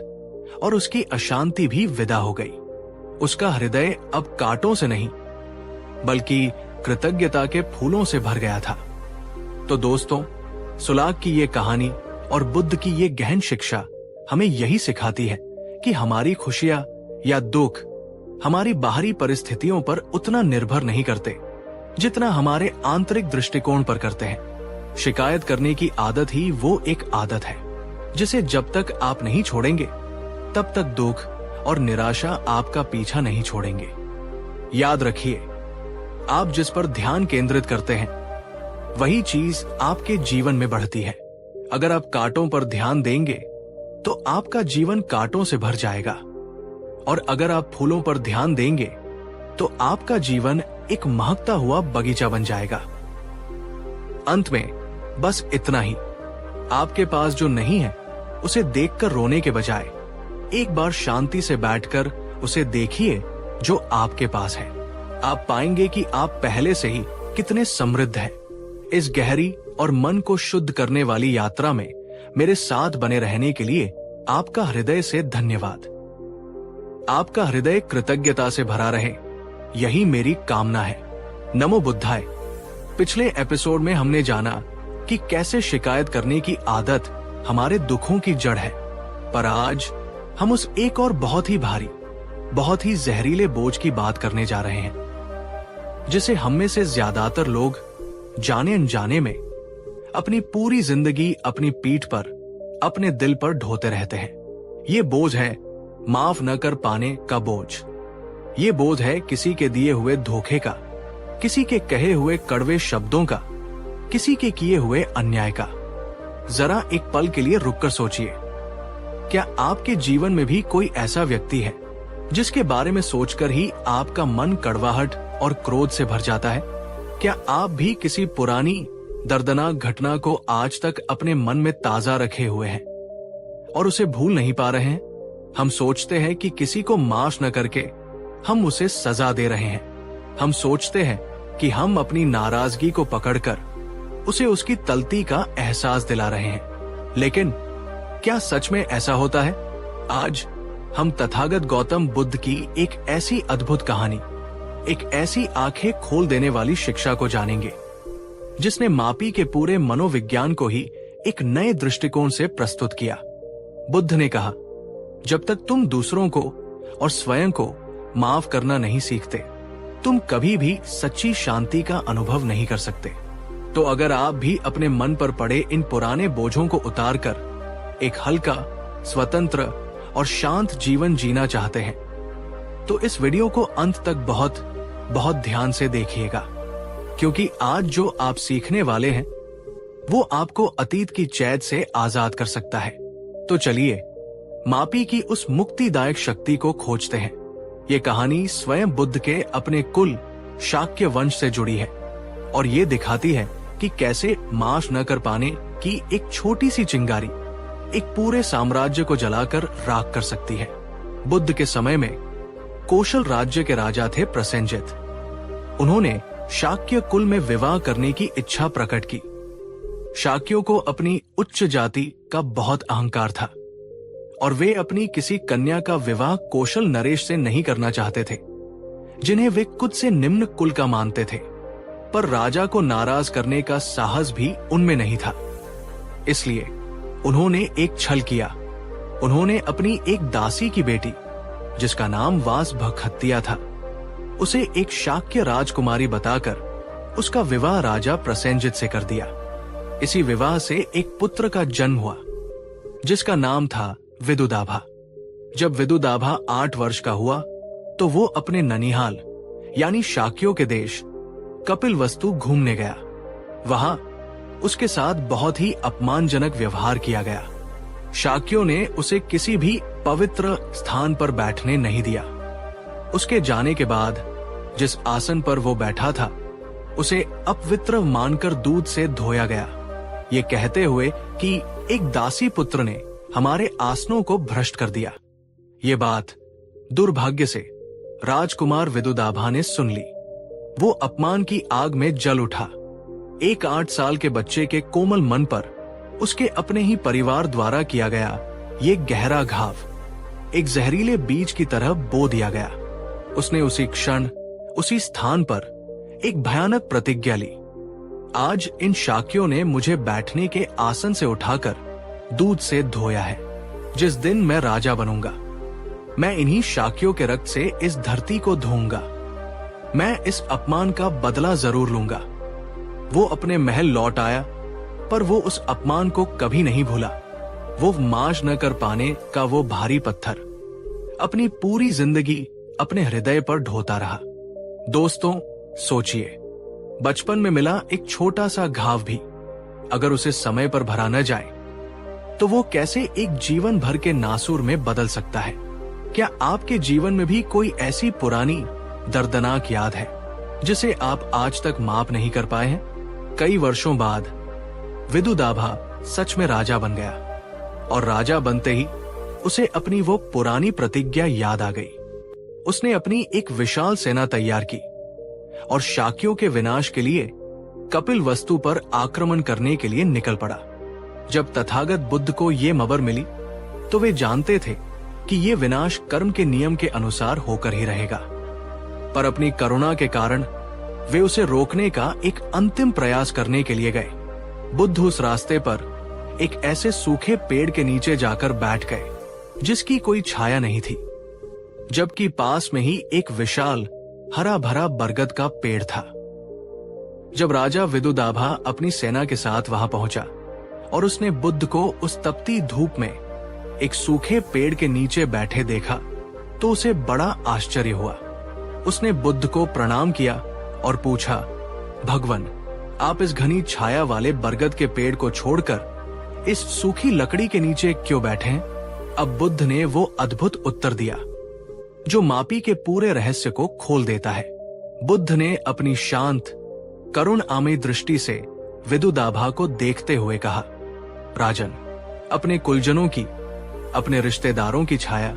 और उसकी अशांति भी विदा हो गई। उसका हृदय अब कांटों से नहीं, बल्कि कृतज्ञता के फूलों से भर गया था। तो दोस्तों, सुलाख की ये कहानी और बुद्ध की ये गहन शिक्षा हमें यही सिखाती है कि हमारी खुशियां या दुख हमारी बाहरी परिस्थितियों पर उतना निर्भर नहीं करते जितना हमारे आंतरिक दृष्टिकोण पर करते हैं। शिकायत करने की आदत ही वो एक आदत है जिसे जब तक आप नहीं छोड़ेंगे, तब तक दुख और निराशा आपका पीछा नहीं छोड़ेंगे। याद रखिए, आप जिस पर ध्यान केंद्रित करते हैं, वही चीज आपके जीवन में बढ़ती है। अगर आप कांटों पर ध्यान देंगे, तो आपका जीवन कांटों से भर जाएगा, और अगर आप फूलों पर ध्यान देंगे, तो आपका जीवन एक महकता हुआ बगीचा बन जाएगा। अंत में बस इतना ही, आपके पास जो नहीं है उसे देखकर रोने के बजाय एक बार शांति से बैठकर उसे देखिए जो आपके पास है। आप पाएंगे कि आप पहले से ही कितने समृद्ध हैं। इस गहरी और मन को शुद्ध करने वाली यात्रा में मेरे साथ बने रहने के लिए आपका हृदय से धन्यवाद। आपका हृदय कृतज्ञता से भरा रहे, यही मेरी कामना है। नमो बुद्धाय। पिछले एपिसोड में हमने जाना कि कैसे शिकायत करने की आदत हमारे दुखों की जड़ है, पर आज हम उस एक और बहुत ही भारी, बहुत ही जहरीले बोझ की बात करने जा रहे हैं, जिसे हम में से ज्यादातर लोग जाने अनजाने में अपनी पूरी जिंदगी अपनी पीठ पर, अपने दिल पर ढोते रहते हैं। ये बोझ है माफ न कर पाने का बोझ। ये बोझ है किसी के दिए हुए धोखे का, किसी के कहे हुए कड़वे शब्दों का, किसी के किए हुए अन्याय का। जरा एक पल के लिए रुककर सोचिए, क्या आपके जीवन में भी कोई ऐसा व्यक्ति है जिसके बारे में सोचकर ही आपका मन कड़वाहट और क्रोध से भर जाता है? क्या आप भी किसी पुरानी दर्दनाक घटना को आज तक अपने मन में ताजा रखे हुए हैं और उसे भूल नहीं पा रहे हैं? हम सोचते हैं कि किसी को माफ न करके हम उसे सजा दे रहे हैं। हम सोचते हैं कि हम अपनी नाराजगी को पकड़कर उसे उसकी तलती का एहसास दिला रहे हैं। लेकिन क्या सच में ऐसा होता है? आज हम तथागत गौतम बुद्ध की एक ऐसी अद्भुत कहानी, एक ऐसी आंखें खोल देने वाली शिक्षा को जानेंगे, जिसने मापी के पूरे मनोविज्ञान को ही एक नए दृष्टिकोण से प्रस्तुत किया। बुद्ध ने कहा, जब तक तुम दूसरों को और स्वयं को माफ करना नहीं सीखते, तुम कभी भी सच्ची शांति का अनुभव नहीं कर सकते। तो अगर आप भी अपने मन पर पड़े इन पुराने बोझों को उतारकर एक हल्का, स्वतंत्र और शांत जीवन जीना चाहते हैं, तो इस वीडियो को अंत तक बहुत बहुत ध्यान से देखिएगा, क्योंकि आज जो आप सीखने वाले हैं, वो आपको अतीत की कैद से आजाद कर सकता है। तो चलिए मापी की उस मुक्तिदायक शक्ति को खोजते हैं। ये कहानी स्वयं बुद्ध के अपने कुल शाक्य वंश से जुड़ी है और ये दिखाती है कि कैसे माफ न कर पाने की एक छोटी सी चिंगारी एक पूरे साम्राज्य को जलाकर राख कर सकती है। बुद्ध के समय में कौशल राज्य के राजा थे प्रसेनजित। उन्होंने शाक्य कुल में विवाह करने की इच्छा प्रकट की। शाक्यों को अपनी उच्च जाति का बहुत अहंकार था और वे अपनी किसी कन्या का विवाह कौशल नरेश से नहीं करना चाहते थे, जिन्हें वे खुद से निम्न कुल का मानते थे। पर राजा को नाराज करने का साहस भी उनमें नहीं था। इसलिए उन्होंने एक छल किया। उन्होंने अपनी एक दासी की बेटी, जिसका नाम वासभखत्तिया था, उसे एक शाक्य राजकुमारी बताकर उसका विवाह राजा प्रसेनजित से कर दिया। इसी विवाह से एक पुत्र का जन्म हुआ, जिसका नाम था विदुदाभा। जब विदुदाभा 8 वर्ष का हुआ तो वो अपने ननिहाल यानी शाक्यों के देश कपिलवस्तु घूमने गया। वहां उसके साथ बहुत ही अपमानजनक व्यवहार किया गया। शाक्यों ने उसे किसी भी पवित्र स्थान पर बैठने नहीं दिया। उसके जाने के बाद जिस आसन पर वो बैठा था उसे अपवित्र मानकर दूध से धोया गया, ये कहते हुए कि एक दासी पुत्र ने हमारे आसनों को भ्रष्ट कर दिया। ये बात दुर्भाग्य से राजकुमार विदुदाभा ने सुन ली। वो अपमान की आग में जल उठा। एक 8 साल के बच्चे के कोमल मन पर उसके अपने ही परिवार द्वारा किया गया ये गहरा घाव एक जहरीले बीज की तरह बो दिया गया। उसने उसी क्षण उसी स्थान पर एक भयानक प्रतिज्ञा ली। आज इन शाक्यों ने मुझे बैठने के आसन से उठाकर दूध से धोया है। जिस दिन मैं राजा बनूंगा, मैं इन्हीं शाक्यों के रक्त से इस धरती को धोऊंगा। मैं इस अपमान का बदला जरूर लूंगा। वो अपने महल लौट आया, पर वो उस अपमान को कभी नहीं भूला। वो माश न कर पाने का वो भारी पत्थर अपनी पूरी जिंदगी अपने हृदय पर ढोता रहा। दोस्तों, सोचिए, बचपन में मिला एक छोटा सा घाव भी अगर उसे समय पर भरा न जाए तो वो कैसे एक जीवन भर के नासूर में बदल सकता है। क्या आपके जीवन में भी कोई ऐसी पुरानी दर्दनाक याद है जिसे आप आज तक माफ नहीं कर पाए हैं? कई वर्षों बाद विदुदाभा सच में राजा बन गया और राजा बनते ही उसे अपनी वो पुरानी प्रतिज्ञा याद आ गई। उसने अपनी एक विशाल सेना तैयार की और शाक्यों के विनाश के लिए कपिलवस्तु पर आक्रमण करने के लिए निकल पड़ा। जब तथागत बुद्ध को ये खबर मिली तो वे जानते थे कि ये विनाश कर्म के नियम के अनुसार होकर ही रहेगा, पर अपनी करुणा के कारण वे उसे रोकने का एक अंतिम प्रयास करने के लिए गए। बुद्ध उस रास्ते पर एक ऐसे सूखे पेड़ के नीचे जाकर बैठ गए जिसकी कोई छाया नहीं थी, जबकि पास में ही एक विशाल हरा भरा बरगद का पेड़ था। जब राजा विदुदाभा अपनी सेना के साथ वहां पहुंचा और उसने बुद्ध को उस तपती धूप में एक सूखे पेड़ के नीचे बैठे देखा तो उसे बड़ा आश्चर्य हुआ। उसने बुद्ध को प्रणाम किया और पूछा, भगवन, आप इस घनी छाया वाले बरगद के पेड़ को छोड़कर इस सूखी लकड़ी के नीचे क्यों बैठे हैं? अब बुद्ध ने वो अद्भुत उत्तर दिया जो मापी के पूरे रहस्य को खोल देता है। बुद्ध ने अपनी शांत करुणामयी दृष्टि से विदुदाभा को देखते हुए कहा, राजन, अपने कुलजनों की, अपने रिश्तेदारों की छाया,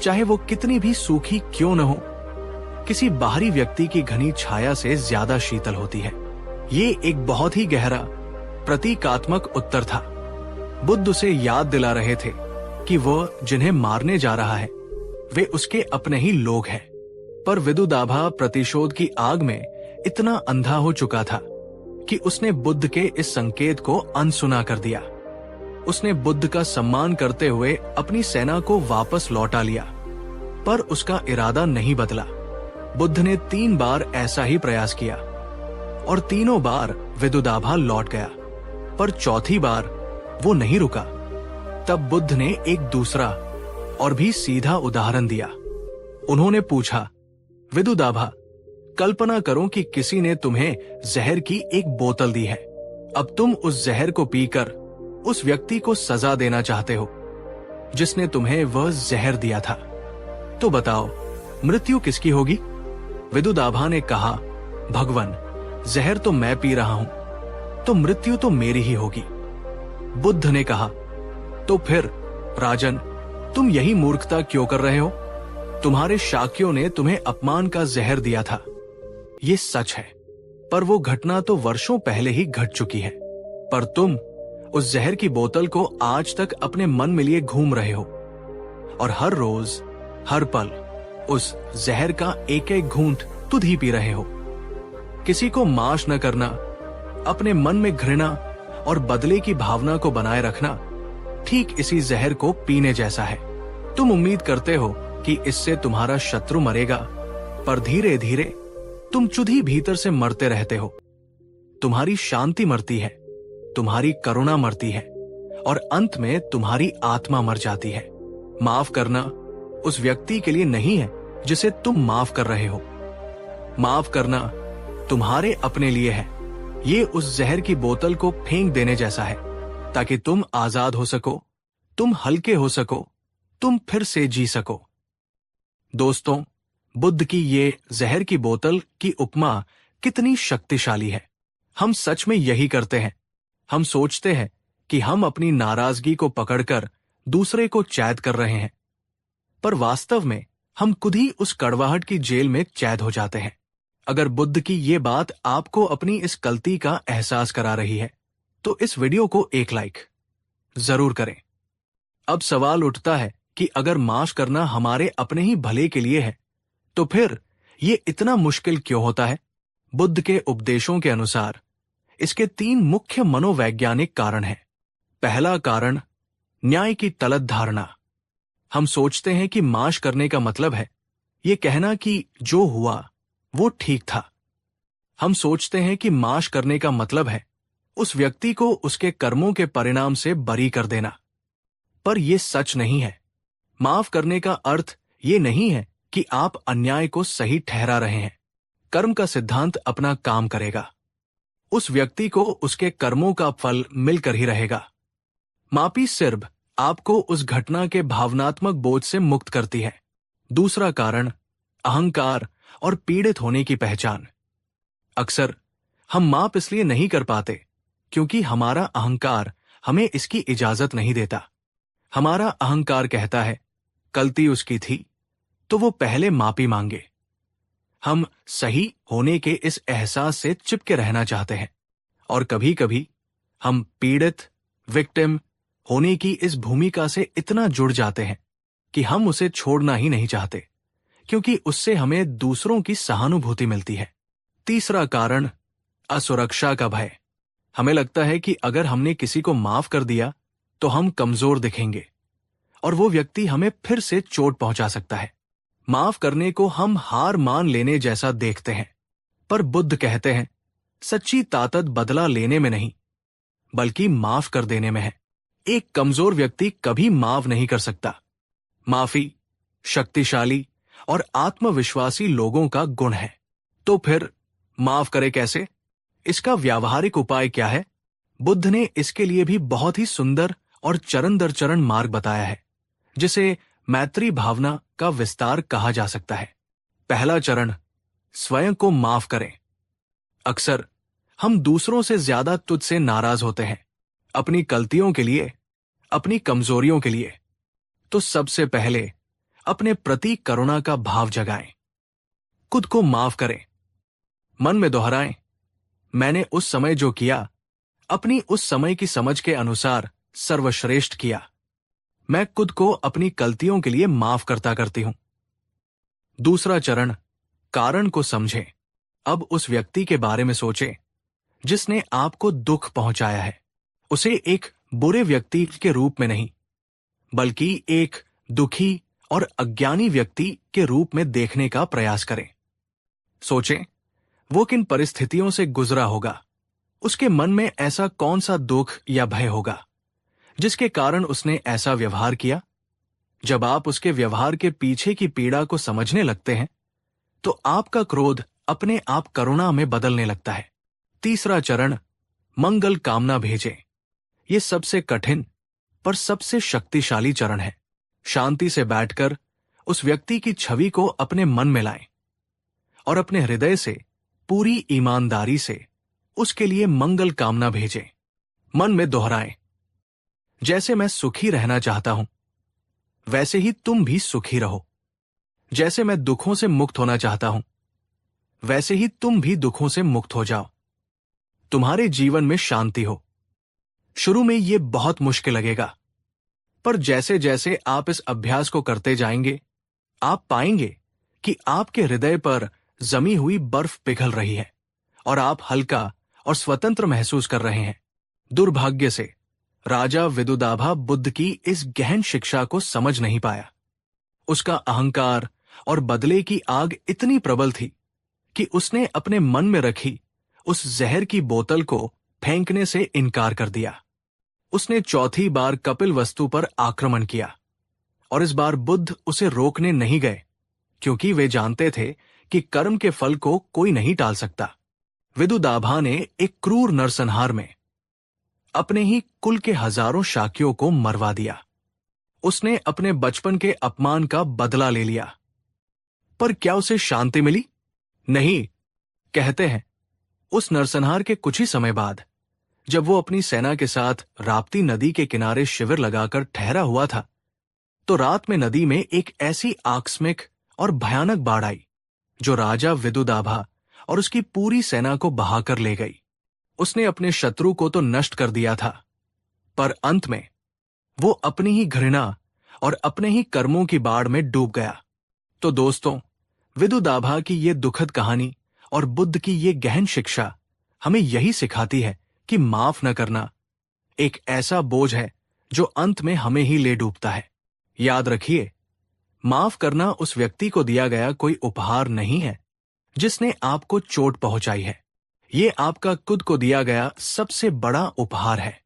चाहे वो कितनी भी सूखी क्यों न हो, किसी बाहरी व्यक्ति की घनी छाया से ज्यादा शीतल होती है। ये एक बहुत ही गहरा प्रतीकात्मक उत्तर था। बुद्ध उसे याद दिला रहे थे कि वह जिन्हें मारने जा रहा है वे उसके अपने ही लोग हैं। पर विदुदाभा प्रतिशोध की आग में इतना अंधा हो चुका था कि उसने बुद्ध के इस संकेत को अनसुना कर दिया। उसने बुद्ध का सम्मान करते हुए अपनी सेना को वापस लौटा लिया, पर उसका इरादा नहीं बदला। बुद्ध ने 3 बार ऐसा ही प्रयास किया और तीनों बार विदुदाभा लौट गया, पर चौथी बार वो नहीं रुका। तब बुद्ध ने एक दूसरा और भी सीधा उदाहरण दिया। उन्होंने पूछा, विदुदाभा, कल्पना करो कि किसी ने तुम्हें जहर की एक बोतल दी है। अब तुम उस जहर को पीकर उस व्यक्ति को सजा देना चाहते हो। जिसने तुम्हें वह जहर दिया था। तो बताओ, मृत्यु किसकी होगी? विदुदाभा ने कहा, भगवन, जहर तो मैं पी रहा हूं, तो मृत्यु तो मेरी ही होगी। बुद्ध ने कहा, तो फिर राजन, तुम यही मूर्खता क्यों कर रहे हो? तुम्हारे शाक्यों ने तुम्हें अपमान का जहर दिया था। ये सच है, पर वो घटना तो वर्षों पहले ही घट चुकी है। पर तुम उस जहर की बोतल को आज तक अपने मन में लिए घूम रहे हो और हर रोज, हर पल उस जहर का एक एक घूंट तुम ही पी रहे हो। किसी को माश न करना, अपने मन में घृणा और बदले की भावना को बनाए रखना, ठीक इसी जहर को पीने जैसा है। तुम उम्मीद करते हो कि इससे तुम्हारा शत्रु मरेगा, पर धीरे धीरे तुम खुद ही भीतर से मरते रहते हो। तुम्हारी शांति मरती है, तुम्हारी करुणा मरती है और अंत में तुम्हारी आत्मा मर जाती है। माफ करना उस व्यक्ति के लिए नहीं है जिसे तुम माफ कर रहे हो। माफ करना तुम्हारे अपने लिए है। ये उस जहर की बोतल को फेंक देने जैसा है, ताकि तुम आजाद हो सको, तुम हल्के हो सको, तुम फिर से जी सको। दोस्तों, बुद्ध की ये जहर की बोतल की उपमा कितनी शक्तिशाली है। हम सच में यही करते हैं। हम सोचते हैं कि हम अपनी नाराजगी को पकड़कर दूसरे को कैद कर रहे हैं, पर वास्तव में हम खुद ही उस कड़वाहट की जेल में कैद हो जाते हैं। अगर बुद्ध की ये बात आपको अपनी इस गलती का एहसास करा रही है, तो इस वीडियो को एक लाइक जरूर करें। अब सवाल उठता है कि अगर माफ करना हमारे अपने ही भले के लिए है, तो फिर ये इतना मुश्किल क्यों होता है? बुद्ध के उपदेशों के अनुसार इसके 3 मुख्य मनोवैज्ञानिक कारण हैं। पहला कारण, न्याय की तलत धारणा। हम सोचते हैं कि माफ करने का मतलब है ये कहना कि जो हुआ वो ठीक था। हम सोचते हैं कि माफ करने का मतलब है उस व्यक्ति को उसके कर्मों के परिणाम से बरी कर देना। पर यह सच नहीं है। माफ करने का अर्थ ये नहीं है कि आप अन्याय को सही ठहरा रहे हैं। कर्म का सिद्धांत अपना काम करेगा। उस व्यक्ति को उसके कर्मों का फल मिलकर ही रहेगा। माफी सिर्फ आपको उस घटना के भावनात्मक बोझ से मुक्त करती है। दूसरा कारण, अहंकार और पीड़ित होने की पहचान। अक्सर हम माफ इसलिए नहीं कर पाते क्योंकि हमारा अहंकार हमें इसकी इजाजत नहीं देता। हमारा अहंकार कहता है, गलती उसकी थी तो वो पहले माफी मांगे। हम सही होने के इस एहसास से चिपके रहना चाहते हैं और कभी कभी हम पीड़ित, विक्टिम होने की इस भूमिका से इतना जुड़ जाते हैं कि हम उसे छोड़ना ही नहीं चाहते, क्योंकि उससे हमें दूसरों की सहानुभूति मिलती है। तीसरा कारण, असुरक्षा का भय। हमें लगता है कि अगर हमने किसी को माफ कर दिया तो हम कमजोर दिखेंगे और वो व्यक्ति हमें फिर से चोट पहुंचा सकता है। माफ करने को हम हार मान लेने जैसा देखते हैं, पर बुद्ध कहते हैं सच्ची ताकत बदला लेने में नहीं बल्कि माफ कर देने में है। एक कमजोर व्यक्ति कभी माफ नहीं कर सकता। माफी शक्तिशाली और आत्मविश्वासी लोगों का गुण है। तो फिर माफ करे कैसे? इसका व्यावहारिक उपाय क्या है? बुद्ध ने इसके लिए भी बहुत ही सुंदर और चरण दर चरण मार्ग बताया है, जिसे मैत्री भावना का विस्तार कहा जा सकता है। पहला चरण, स्वयं को माफ करें। अक्सर हम दूसरों से ज्यादा तुझसे नाराज होते हैं, अपनी गलतियों के लिए, अपनी कमजोरियों के लिए। तो सबसे पहले अपने प्रति करुणा का भाव जगाएं। खुद को माफ करें। मन में दोहराएं, मैंने उस समय जो किया अपनी उस समय की समझ के अनुसार सर्वश्रेष्ठ किया। मैं खुद को अपनी गलतियों के लिए माफ करती हूं। दूसरा चरण, कारण को समझें। अब उस व्यक्ति के बारे में सोचें जिसने आपको दुख पहुंचाया है। उसे एक बुरे व्यक्ति के रूप में नहीं, बल्कि एक दुखी और अज्ञानी व्यक्ति के रूप में देखने का प्रयास करें। सोचें वो किन परिस्थितियों से गुजरा होगा। उसके मन में ऐसा कौन सा दुख या भय होगा जिसके कारण उसने ऐसा व्यवहार किया। जब आप उसके व्यवहार के पीछे की पीड़ा को समझने लगते हैं, तो आपका क्रोध अपने आप करुणा में बदलने लगता है। तीसरा चरण, मंगल कामना भेजें। यह सबसे कठिन पर सबसे शक्तिशाली चरण है। शांति से बैठकर उस व्यक्ति की छवि को अपने मन में लाएं और अपने हृदय से पूरी ईमानदारी से उसके लिए मंगल कामना भेजें। मन में दोहराएं, जैसे मैं सुखी रहना चाहता हूं वैसे ही तुम भी सुखी रहो। जैसे मैं दुखों से मुक्त होना चाहता हूं वैसे ही तुम भी दुखों से मुक्त हो जाओ। तुम्हारे जीवन में शांति हो। शुरू में यह बहुत मुश्किल लगेगा, पर जैसे जैसे आप इस अभ्यास को करते जाएंगे आप पाएंगे कि आपके हृदय पर जमी हुई बर्फ पिघल रही है और आप हल्का और स्वतंत्र महसूस कर रहे हैं। दुर्भाग्य से राजा विदुदाभा बुद्ध की इस गहन शिक्षा को समझ नहीं पाया। उसका अहंकार और बदले की आग इतनी प्रबल थी कि उसने अपने मन में रखी उस जहर की बोतल को फेंकने से इनकार कर दिया। उसने चौथी बार कपिलवस्तु पर आक्रमण किया और इस बार बुद्ध उसे रोकने नहीं गए, क्योंकि वे जानते थे कि कर्म के फल को कोई नहीं टाल सकता। विदुदाभा ने एक क्रूर नरसंहार में अपने ही कुल के हजारों शाकियों को मरवा दिया। उसने अपने बचपन के अपमान का बदला ले लिया। पर क्या उसे शांति मिली? नहीं। कहते हैं उस नरसंहार के कुछ ही समय बाद जब वो अपनी सेना के साथ राप्ती नदी के किनारे शिविर लगाकर ठहरा हुआ था, तो रात में नदी में एक ऐसी आकस्मिक और भयानक बाढ़ आई जो राजा विदुदाभा और उसकी पूरी सेना को बहाकर ले गई। उसने अपने शत्रु को तो नष्ट कर दिया था, पर अंत में वो अपनी ही घृणा और अपने ही कर्मों की बाढ़ में डूब गया। तो दोस्तों, विदुदाभा की ये दुखद कहानी और बुद्ध की ये गहन शिक्षा हमें यही सिखाती है कि माफ न करना एक ऐसा बोझ है जो अंत में हमें ही ले डूबता है। याद रखिए, माफ करना उस व्यक्ति को दिया गया कोई उपहार नहीं है जिसने आपको चोट पहुंचाई है। ये आपका खुद को दिया गया सबसे बड़ा उपहार है।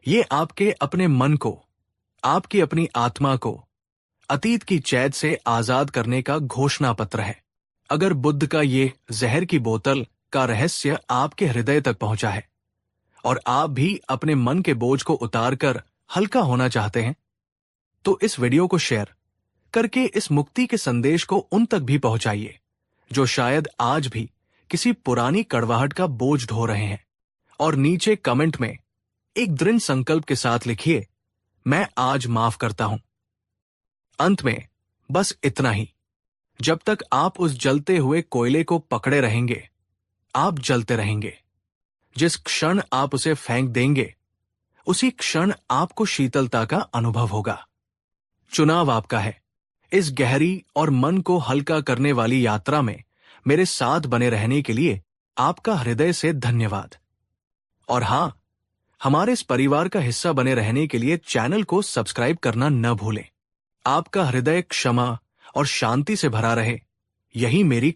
ये आपके अपने मन को, आपकी अपनी आत्मा को अतीत की कैद से आजाद करने का घोषणा पत्र है। अगर बुद्ध का ये जहर की बोतल का रहस्य आपके हृदय तक पहुंचा है और आप भी अपने मन के बोझ को उतारकर हल्का होना चाहते हैं, तो इस वीडियो को शेयर करके इस मुक्ति के संदेश को उन तक भी पहुंचाइए जो शायद आज भी किसी पुरानी कड़वाहट का बोझ ढो रहे हैं। और नीचे कमेंट में एक दृढ़ संकल्प के साथ लिखिए, मैं आज माफ करता हूं। अंत में बस इतना ही, जब तक आप उस जलते हुए कोयले को पकड़े रहेंगे आप जलते रहेंगे। जिस क्षण आप उसे फेंक देंगे उसी क्षण आपको शीतलता का अनुभव होगा। चुनाव आपका है। इस गहरी और मन को हल्का करने वाली यात्रा में मेरे साथ बने रहने के लिए आपका हृदय से धन्यवाद। और हां, हमारे इस परिवार का हिस्सा बने रहने के लिए चैनल को सब्सक्राइब करना न भूलें। आपका हृदय क्षमा और शांति से भरा रहे, यही मेरी